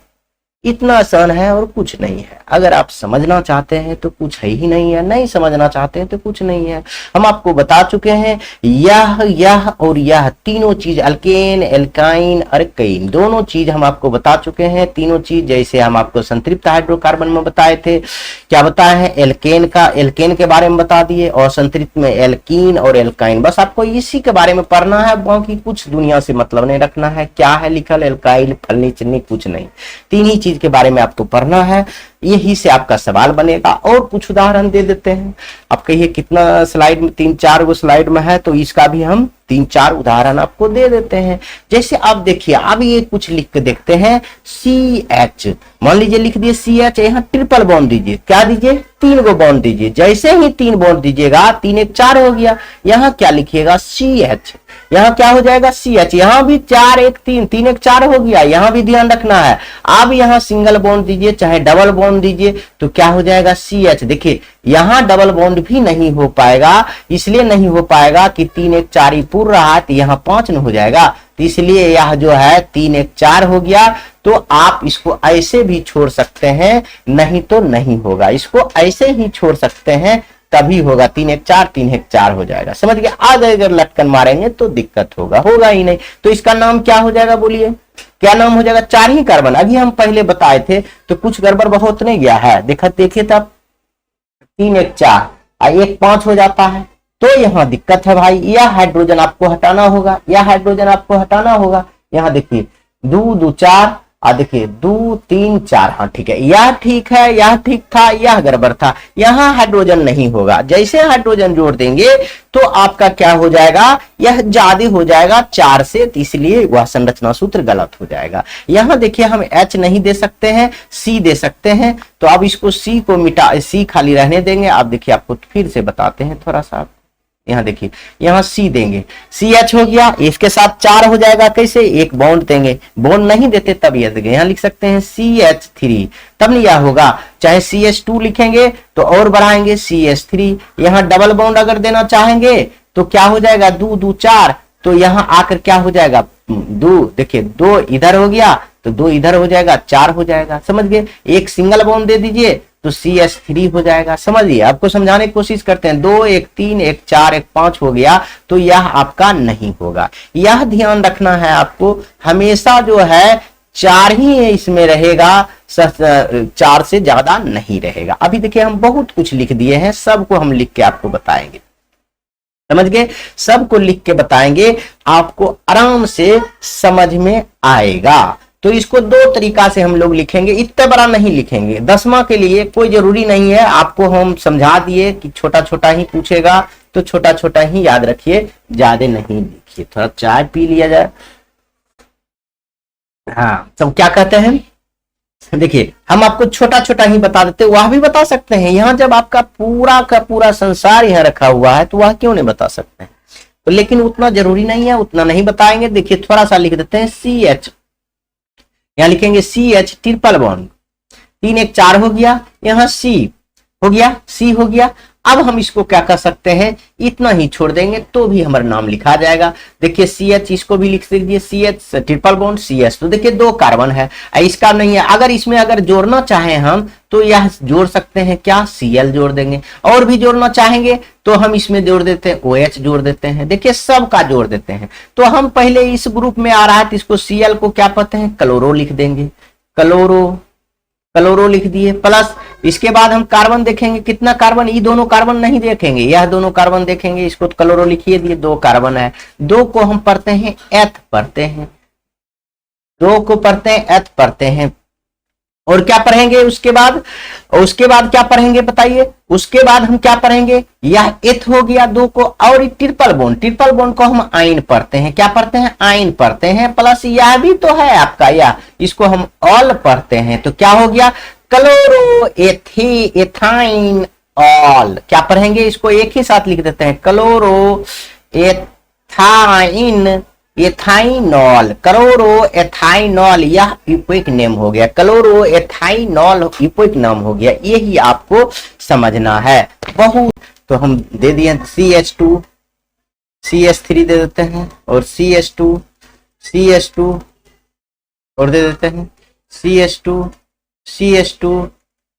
इतना आसान है और कुछ नहीं है। अगर आप समझना चाहते हैं तो कुछ है ही नहीं है, नहीं समझना चाहते हैं तो कुछ नहीं है। हम आपको बता चुके हैं यह और यह तीनों चीज, अल्केन एल्काइन अल्काइन दोनों चीज हम आपको बता चुके हैं। तीनों चीज जैसे हम आपको संतृप्त हाइड्रोकार्बन में बताए थे, क्या बताए हैं, एल्केन के बारे में बता दिए, और संतृप्त में एल्कीन और एल्काइन। बस आपको इसी के बारे में पढ़ना है, बाकी कुछ दुनिया से मतलब नहीं रखना है। क्या है लिखल, एल्काइल फलनी चिन्नी, कुछ नहीं, 3 ही चीज के बारे में आपको पढ़ना है। यही से आपका सवाल बनेगा। और कुछ उदाहरण दे देते हैं। आप कहिए कितना स्लाइड में, 3-4 गो स्लाइड में है, तो इसका भी हम 3-4 उदाहरण आपको दे देते हैं। जैसे आप देखिए, अब ये कुछ लिख के देखते हैं, CH, मान लीजिए लिख दिए CH, यहाँ ट्रिपल बॉन्ड दीजिए, क्या दीजिए, 3 गो बॉन्ड दीजिए। जैसे ही 3 बॉन्ड दीजिएगा, 3 1 4 हो गया। यहाँ क्या लिखिएगा, CH, यहाँ क्या हो जाएगा, CH, यहाँ भी 4 1 3, 3 1 4 हो गया, यहाँ भी ध्यान रखना है। अब यहाँ सिंगल बॉन्ड दीजिए चाहे डबल बॉन्ड दीजिए, तो क्या हो जाएगा, CH। देखिए यहाँ डबल बॉन्ड भी नहीं हो पाएगा, इसलिए नहीं हो पाएगा कि 3 1 4 ही पूर्ण रहा है, तो यहाँ 5 न हो जाएगा, तो इसलिए यह जो है 3 1 4 हो गया। तो आप इसको ऐसे भी छोड़ सकते हैं, नहीं तो नहीं होगा। इसको ऐसे ही छोड़ सकते हैं तभी होगा। 3 1 4 3 1 4 हो जाएगा, समझ गए। आगे अगर लटकन मारेंगे तो दिक्कत होगा ही नहीं। तो इसका नाम क्या हो जाएगा, बोलिए क्या नाम हो जाएगा? 4 ही कार्बन। अभी हम पहले बताए थे तो कुछ गड़बड़ बहुत नहीं गया है। देखिए तब 3 1 4 और 1 5 हो जाता है, तो यहाँ दिक्कत है भाई। यह हाइड्रोजन आपको हटाना होगा, यह हाइड्रोजन आपको हटाना होगा। यहाँ देखिए 2 2 4 और देखिए 2 3 4, हाँ ठीक है, यह ठीक है, यह ठीक था, यह गड़बड़ था। यहाँ हाइड्रोजन नहीं होगा। जैसे हाइड्रोजन जोड़ देंगे तो आपका क्या हो जाएगा, यह ज्यादा हो जाएगा 4 से, इसलिए वह संरचना सूत्र गलत हो जाएगा। यहाँ देखिए हम H नहीं दे सकते हैं, C दे सकते हैं। तो अब इसको C को मिटा, C खाली रहने देंगे। आप देखिए आपको फिर से बताते हैं थोड़ा सा। यहाँ देखिए यहाँ C देंगे, CH हो गया, इसके साथ 4 हो जाएगा। कैसे, एक बॉन्ड देंगे, बॉन्ड नहीं देते तब यह देंगे। यहाँ लिख सकते हैं CH3, तब नहीं यह होगा। चाहे CH2 लिखेंगे तो और बढ़ाएंगे CH3। यहाँ डबल बॉन्ड अगर देना चाहेंगे तो क्या हो जाएगा, 2 2 4, तो यहाँ आकर क्या हो जाएगा, 2, देखिए 2 इधर हो गया तो 2 इधर हो जाएगा, 4 हो जाएगा, समझ गए। एक सिंगल बॉन्ड दे दीजिए तो CH3 हो जाएगा। समझिए, आपको समझाने की कोशिश करते हैं। 2 1 3 1 4 1 5 हो गया, तो यह आपका नहीं होगा। यह ध्यान रखना है आपको, हमेशा जो है 4 ही इसमें रहेगा, 4 से ज्यादा नहीं रहेगा। अभी देखिए हम बहुत कुछ लिख दिए हैं, सबको हम लिख के आपको बताएंगे, समझ गए। सबको लिख के बताएंगे, आपको आराम से समझ में आएगा। तो इसको 2 तरीका से हम लोग लिखेंगे, इतना बड़ा नहीं लिखेंगे। 10वां के लिए कोई जरूरी नहीं है, आपको हम समझा दिए कि छोटा छोटा ही पूछेगा तो छोटा छोटा ही याद रखिए, ज्यादा नहीं लिखिए। थोड़ा चाय पी लिया जाए। हाँ, तो क्या कहते हैं, देखिए हम आपको छोटा छोटा ही बता देते, वह भी बता सकते हैं। यहाँ जब आपका पूरा का पूरा संसार यहाँ रखा हुआ है तो वह क्यों नहीं बता सकते हैं, तो लेकिन उतना जरूरी नहीं है, उतना नहीं बताएंगे। देखिए थोड़ा सा लिख देते हैं CH, यहाँ लिखेंगे CH ट्रिपल बॉन्ड, 3 1 4 हो गया। यहाँ C हो गया, C हो गया। अब हम इसको क्या कर सकते हैं, इतना ही छोड़ देंगे तो भी हमारा नाम लिखा जाएगा। देखिए CH, इसको भी लिख दीजिए CH ट्रिपल बॉन्ड CS, तो देखिए 2 कार्बन है, इसका नहीं है। अगर इसमें अगर जोड़ना चाहें हम तो यह जोड़ सकते हैं, क्या Cl जोड़ देंगे। और भी जोड़ना चाहेंगे तो हम इसमें जोड़ देते हैं OH जोड़ देते हैं। देखिए सबका जोड़ देते हैं। तो हम पहले इस ग्रुप में आ रहा है तो इसको Cl को क्या कहते हैं, क्लोरो लिख देंगे, क्लोरो लिख दिए। प्लस इसके बाद हम कार्बन देखेंगे, कितना कार्बन, ये दोनों कार्बन नहीं देखेंगे, यह दोनों कार्बन देखेंगे। इसको क्लोरो लिखिए दिए, 2 कार्बन है। 2 को हम पढ़ते हैं एथ पढ़ते हैं, 2 को पढ़ते हैं एथ पढ़ते हैं। और क्या पढ़ेंगे उसके बाद क्या पढ़ेंगे बताइए। उसके बाद हम क्या पढ़ेंगे, यह एथ हो गया 2 को, और ट्रिपल बॉन्ड को हम आइन पढ़ते हैं। क्या पढ़ते हैं, आइन पढ़ते हैं। प्लस यह भी तो है आपका, यह इसको हम ऑल पढ़ते हैं। तो क्या हो गया, क्लोरो एथाइन ऑल। क्या पढ़ेंगे, इसको एक ही साथ लिख देते हैं, क्लोरो एथाइनॉल, क्लोरो एथाइनॉल, यह इपोइक नेम हो गया, क्लोरो एथाइनॉल इपोइक नाम हो गया। यही आपको समझना है बहुत। तो हम दे दिए CH2 CH3 दे देते हैं, और CH2 और दे देते हैं CH2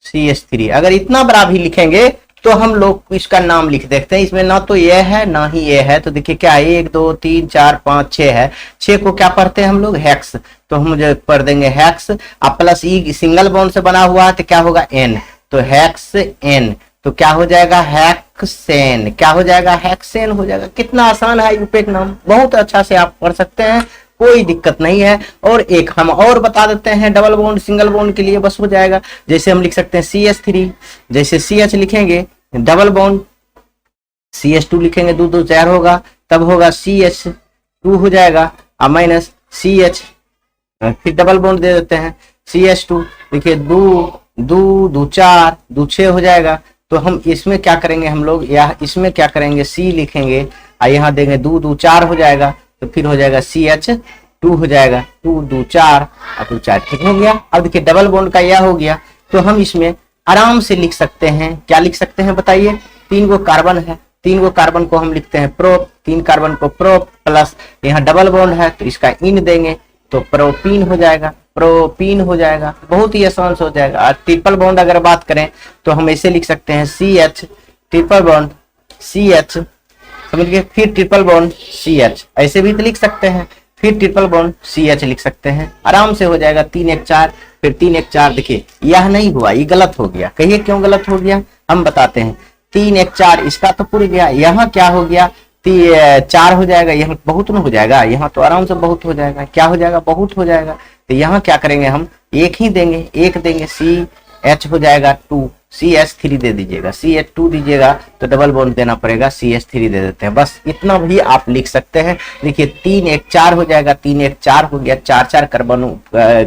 CH3। अगर इतना बड़ा भी लिखेंगे तो हम लोग इसका नाम लिख देखते हैं। इसमें ना तो ये है ना ही ये है, तो देखिए क्या है, 1 2 3 4 5 6 है। 6 को क्या पढ़ते हैं हम लोग, हेक्स, तो हम जो पढ़ देंगे हेक्स। अब प्लस ई सिंगल बॉन्ड से बना हुआ है तो क्या होगा, N, तो हेक्स N, तो क्या हो जाएगा, हेक्सेन। क्या हो जाएगा, हेक्सेन हो जाएगा। कितना आसान है यूपेक नाम, बहुत अच्छा से आप पढ़ सकते हैं, कोई दिक्कत नहीं है। और एक हम और बता देते हैं, डबल बॉन्ड सिंगल बॉन्ड के लिए बस हो जाएगा। जैसे हम लिख सकते हैं CH3, जैसे CH लिखेंगे डबल बॉन्ड, CH2 लिखेंगे 2 2 4 होगा, तब होगा CH2 हो जाएगा, और माइनस CH, फिर डबल बॉन्ड दे देते हैं CH2, देखिए 2 2 2 4 2 6 हो जाएगा। तो हम इसमें क्या करेंगे, हम लोग या इसमें क्या करेंगे, C लिखेंगे और यहाँ देंगे 2 2 4 हो जाएगा, तो फिर हो जाएगा CH2 हो जाएगा, 2 2 4 और 2 4, ठीक हो गया। अब देखिए डबल बॉन्ड का यह हो गया, तो हम इसमें आराम से लिख सकते हैं, क्या लिख सकते हैं बताइए, 3 गो कार्बन है, 3 गो कार्बन को हम लिखते हैं प्रो, 3 कार्बन को प्रो प्लस यहाँ डबल बॉन्ड है तो इसका इन देंगे तो प्रोपीन हो जाएगा, प्रोपीन हो जाएगा, बहुत ही आसान से हो जाएगा। और ट्रिपल बॉन्ड अगर बात करें तो हम ऐसे लिख सकते हैं CH ट्रिपल बॉन्ड CH, समझ गए, फिर ट्रिपल बॉन्ड CH, ऐसे भी तो लिख सकते हैं, फिर ट्रिपल बॉन्ड CH लिख सकते हैं, आराम से हो जाएगा। 3 1 4 फिर 3 1 4। देखिए यह नहीं हुआ, ये गलत हो गया, कहिए क्यों गलत हो गया, हम बताते हैं। 3 1 4 इसका तो पूरी गया, यहाँ क्या हो गया 4 हो जाएगा, यहाँ बहुत न हो जाएगा, यहाँ तो आराम से बहुत हो जाएगा, क्या हो जाएगा बहुत हो जाएगा। तो यहाँ क्या करेंगे हम एक ही देंगे, एक देंगे CH हो जाएगा 2, CH3 दे दीजिएगा, CH2 दीजिएगा तो डबल बॉन्ड देना पड़ेगा, CH3 दे देते हैं, बस इतना भी आप लिख सकते हैं। देखिए 3 1 4 हो जाएगा, 3 1 4 हो गया, 4 4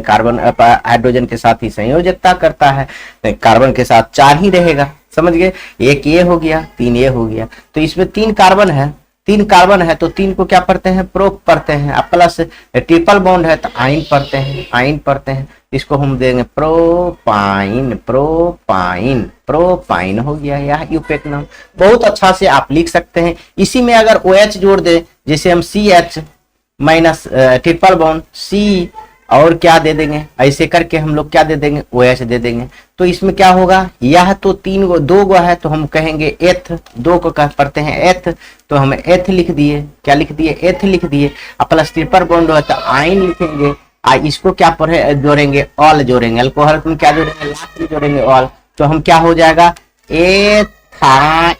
कार्बन हाइड्रोजन के साथ ही संयोजकता करता है, कार्बन के साथ 4 ही रहेगा, समझ गए। एक ये हो गया, 3 ये हो गया, तो इसमें 3 कार्बन है, 3 कार्बन है तो 3 को क्या पढ़ते हैं प्रो पढ़ते हैं, अब प्लस ट्रिपल बॉन्ड है तो आइन पढ़ते हैं, आइन पढ़ते हैं, इसको हम देंगे प्रोपाइन, प्रोपाइन, प्रोपाइन हो गया, यह यूपेक नाम। बहुत अच्छा से आप लिख सकते हैं। इसी में अगर OH जोड़ दे, जैसे हम CH minus triple bond C और क्या दे देंगे, ऐसे करके हम लोग क्या दे देंगे OH दे देंगे, तो इसमें क्या होगा, यह तो 3 गो 2 गो है तो हम कहेंगे एथ, 2 को कह पढ़ते हैं एथ, तो हम एथ लिख दिए, क्या लिख दिए एथ लिख दिए, प्लस ट्रिपल बॉन्ड है तो आइन लिखेंगे, इसको क्या पढ़े जोड़ेंगे ऑल जोड़ेंगे, अल्कोहल में क्या जोड़ेंगे लास्ट में जोड़ेंगे ऑल, तो हम क्या हो जाएगा एथाइनॉल,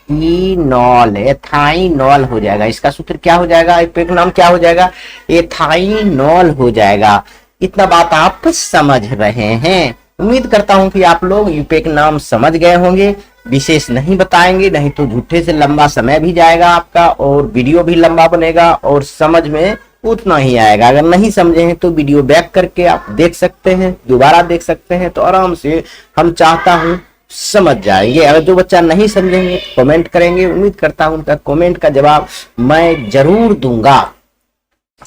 एथाइनॉल हो जाएगा, इसका सूत्र क्या हो जाएगा, यूपेक नाम क्या हो जाएगा एथाइनॉल हो जाएगा। इतना बात आप समझ रहे हैं, उम्मीद करता हूं कि आप लोग यूपेक नाम समझ गए होंगे। विशेष नहीं बताएंगे, नहीं तो झूठे से लंबा समय भी जाएगा आपका और वीडियो भी लंबा बनेगा और समझ में उतना ही आएगा। अगर नहीं समझे हैं तो वीडियो बैक करके आप देख सकते हैं, दोबारा देख सकते हैं, तो आराम से हम चाहता हूं समझ जाएंगे। अगर जो बच्चा नहीं समझेंगे तो कमेंट करेंगे, उम्मीद करता हूं उनका कमेंट का जवाब मैं जरूर दूंगा,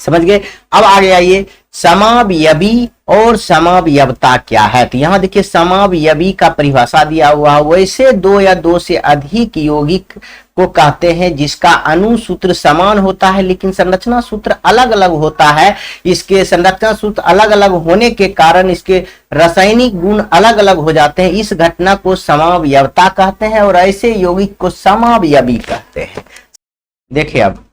समझ गए। अब आगे आइए, समावयवी और समावयवता क्या है, तो यहाँ देखिए समावयवी का परिभाषा दिया हुआ है, वैसे 2 या 2 से अधिक यौगिक को कहते हैं जिसका अणुसूत्र समान होता है लेकिन संरचना सूत्र अलग अलग होता है। इसके संरचना सूत्र अलग अलग होने के कारण इसके रासायनिक गुण अलग अलग हो जाते हैं, इस घटना को समावयवता कहते हैं और ऐसे यौगिक को समावयवी कहते हैं। देखिए अब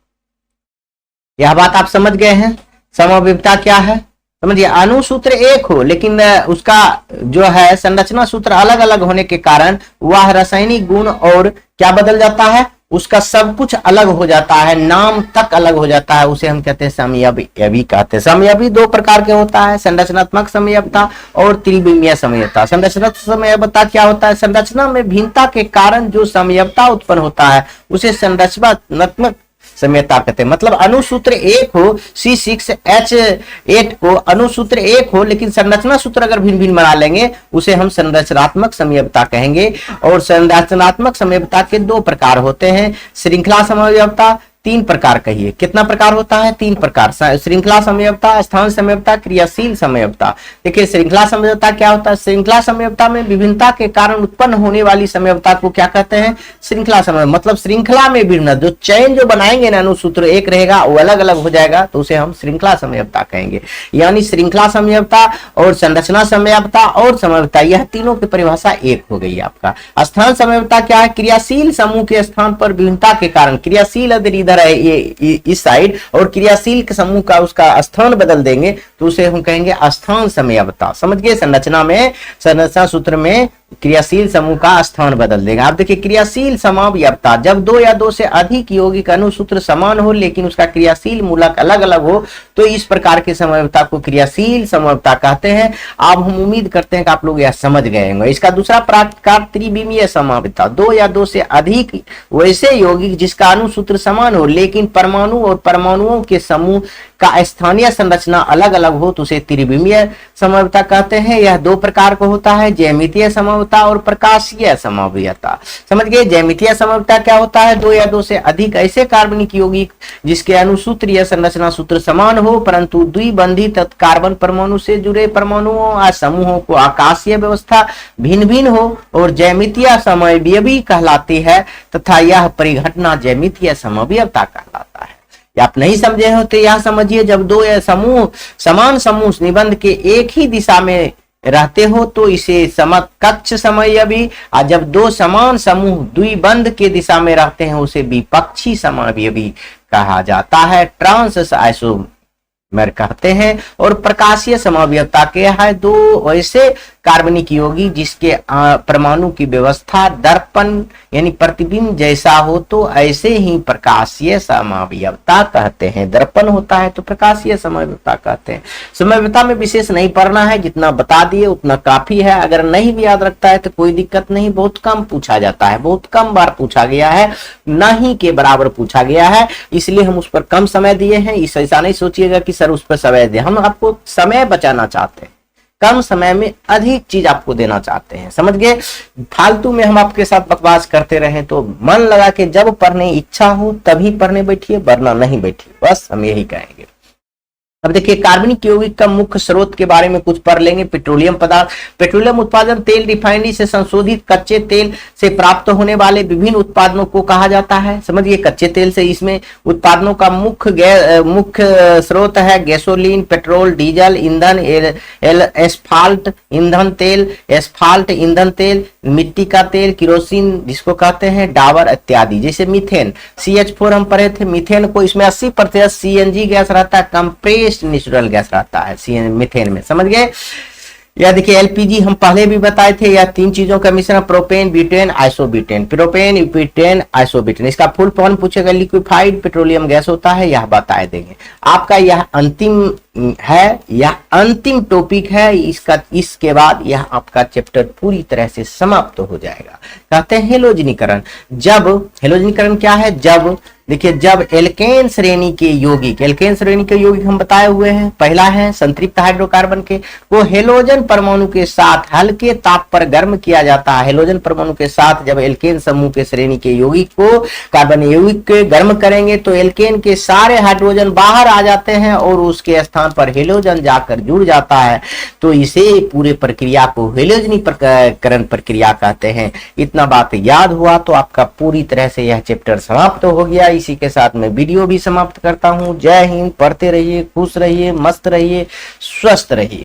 यह बात आप समझ गए हैं, समावयवता क्या है, समझिए अणुसूत्र एक हो लेकिन उसका जो है संरचना सूत्र अलग अलग होने के कारण वह रासायनिक गुण और क्या बदल जाता है, उसका सब कुछ अलग हो जाता है, नाम तक अलग हो जाता है, उसे हम कहते हैं समवयवी कहते हैं। समवयवी 2 प्रकार के होता है, संरचनात्मक समवयवता और त्रिविमीय समवयवता। संरचनात्मक समवयवता क्या होता है, संरचना में भिन्नता के कारण जो समवयवता उत्पन्न होता है उसे संरचनात्मक समयता कहते हैं। मतलब अणुसूत्र एक हो, C6H8 को अणुसूत्र एक हो लेकिन संरचना सूत्र अगर भिन्न भिन्न बना लेंगे उसे हम संरचनात्मक समयवता कहेंगे। और संरचनात्मक समयवता के 2 प्रकार होते हैं, श्रृंखला समयवता, 3 प्रकार कहिए, कितना प्रकार होता है, 3 प्रकार, श्रृंखला समयवता, स्थान समयवता, क्रियाशील समयवता। देखिए श्रृंखला समयवता क्या होता है, श्रृंखला समयवता में विभिन्नता के कारण उत्पन्न होने वाली समयवता को क्या कहते हैं, श्रृंखला समय, मतलब श्रृंखला में भिन्न जो चैन जो बनाएंगे ना अणुसूत्र एक रहेगा वो अलग अलग हो जाएगा तो उसे हम श्रृंखला समयवता कहेंगे। यानी श्रृंखला समयवता और संरचना समयवता और समयवता यह तीनों की परिभाषा एक हो गई आपका। स्थान समयवता क्या है, क्रियाशील समूह के स्थान पर विभिन्नता के कारण, क्रियाशील इधर है ये इस साइड और क्रियाशील के समूह का उसका स्थान बदल देंगे तो उसे हम कहेंगे स्थान समयवता। समझ गए, संरचना में संरचना सूत्र में क्रियाशील समूह का स्थान बदल देगा। आप देखिए क्रियाशील समवयवता, जब 2 या 2 से अधिक यौगिक अणुसूत्र समान हो लेकिन उसका क्रियाशील मूलक अलग अलग हो तो इस प्रकार की समवयवता को क्रियाशील समवयवता कहते हैं। अब हम उम्मीद करते हैं कि आप लोग यह समझ गए होंगे। इसका दूसरा प्रकार त्रिविमीय समवयवता, 2 या 2 से अधिक वैसे यौगिक जिसका अणुसूत्र समान हो लेकिन परमाणु और परमाणुओं के समूह का स्थानीय संरचना अलग अलग हो तो उसे त्रिविमीय समव्यता कहते हैं। यह दो प्रकार का होता है, ज्यामितीय समव्यता और प्रकाशीय समव्यता। समझ गए। ज्यामितीय समव्यता क्या होता है? दो या दो से अधिक ऐसे कार्बनिक यौगिक जिसके अणुसूत्र या संरचना सूत्र समान हो परंतु द्विबंधित कार्बन परमाणु से जुड़े परमाणुओं या समूहों को आकाशीय व्यवस्था भिन्न भिन्न हो और ज्यामितीय समव्ययी कहलाती है तथा यह परिघटना ज्यामितीय समव्ययता कहलाता है। आप नहीं समझे हो तो यह समझिए, जब दो या समूह समान समूह निबंध के एक ही दिशा में रहते हो तो इसे समकक्ष समव्ययी, और जब दो समान समूह द्विबंध के दिशा में रहते हैं उसे विपक्षी समव्ययी कहा जाता है, ट्रांस आइसोमर कहते हैं। और प्रकाशीय समव्ययता क्या है? दो ऐसे कार्बनिक यौगिक जिसके परमाणु की व्यवस्था दर्पण यानी प्रतिबिंब जैसा हो तो ऐसे ही प्रकाशीय समव्ययता कहते हैं। दर्पण होता है तो प्रकाशीय समव्ययता कहते हैं। समव्ययता में विशेष नहीं पढ़ना है, जितना बता दिए उतना काफी है। अगर नहीं भी याद रखता है तो कोई दिक्कत नहीं, बहुत कम पूछा जाता है, बहुत कम बार पूछा गया है, नहीं के बराबर पूछा गया है, इसलिए हम उस पर कम समय दिए हैं। इस ऐसा नहीं सोचिएगा कि सर उस पर समय दे, हम आपको समय बचाना चाहते हैं, कम समय में अधिक चीज आपको देना चाहते हैं। समझ गए। फालतू में हम आपके साथ बकवास करते रहे तो मन लगा के जब पढ़ने इच्छा हो तभी पढ़ने बैठिए, वरना नहीं बैठिए, बस हम यही कहेंगे। अब देखिए कार्बनिक यौगिक का मुख्य स्रोत के बारे में कुछ पढ़ लेंगे। पेट्रोलियम पदार्थ, पेट्रोलियम उत्पादन तेल रिफाइनरी से संशोधित कच्चे तेल से प्राप्त होने वाले विभिन्न उत्पादनों को कहा जाता है। समझिए, कच्चे तेल से इसमें उत्पादनों का मुख्य स्रोत है गैसोलीन, पेट्रोल, डीजल ईंधन, एस्फाल्ट ईंधन तेल, एस्फाल्ट ईंधन तेल, मिट्टी का तेल, किरोसिन जिसको कहते हैं, डाबर इत्यादि। जैसे मीथेन CH4 हम पढ़े थे, मीथेन को इसमें 80% CNG गैस रहता है, कंप्रेस्ड नेचुरल गैस रहता है मीथेन में। समझ गए। या देखिए LPG हम पहले भी बताए थे, या तीन चीजों का मिश्रण, propane, butane, isobutane. Propane, butane, isobutane, इसका फुल फॉर्म पूछेगा, लिक्विफाइड पेट्रोलियम गैस होता है, यह बता देंगे। आपका यह अंतिम है, यह अंतिम टॉपिक है, इसके बाद यह आपका चैप्टर पूरी तरह से समाप्त हो जाएगा। कहते हैं हेलोजनीकरण। जब हेलोजनीकरण क्या है? जब देखिए, जब एल्केन श्रेणी के यौगिक, एल्केन श्रेणी के यौगिक हम बताए हुए हैं, पहला है संतृप्त हाइड्रोकार्बन के, वो हेलोजन परमाणु के साथ हल्के ताप पर गर्म किया जाता है। हेलोजन परमाणु के साथ जब एल्केन समूह के श्रेणी के यौगिक को कार्बन यौगिक के गर्म करेंगे तो एल्केन के सारे हाइड्रोजन बाहर आ जाते हैं और उसके स्थान पर हेलोजन जाकर जुड़ जाता है, तो इसे पूरे प्रक्रिया को हेलोजनीकरण प्रक्रिया कहते हैं। इतना बात याद हुआ तो आपका पूरी तरह से यह चैप्टर समाप्त हो गया। इसी के साथ मैं वीडियो भी समाप्त करता हूं। जय हिंद। पढ़ते रहिए, खुश रहिए, मस्त रहिए, स्वस्थ रहिए।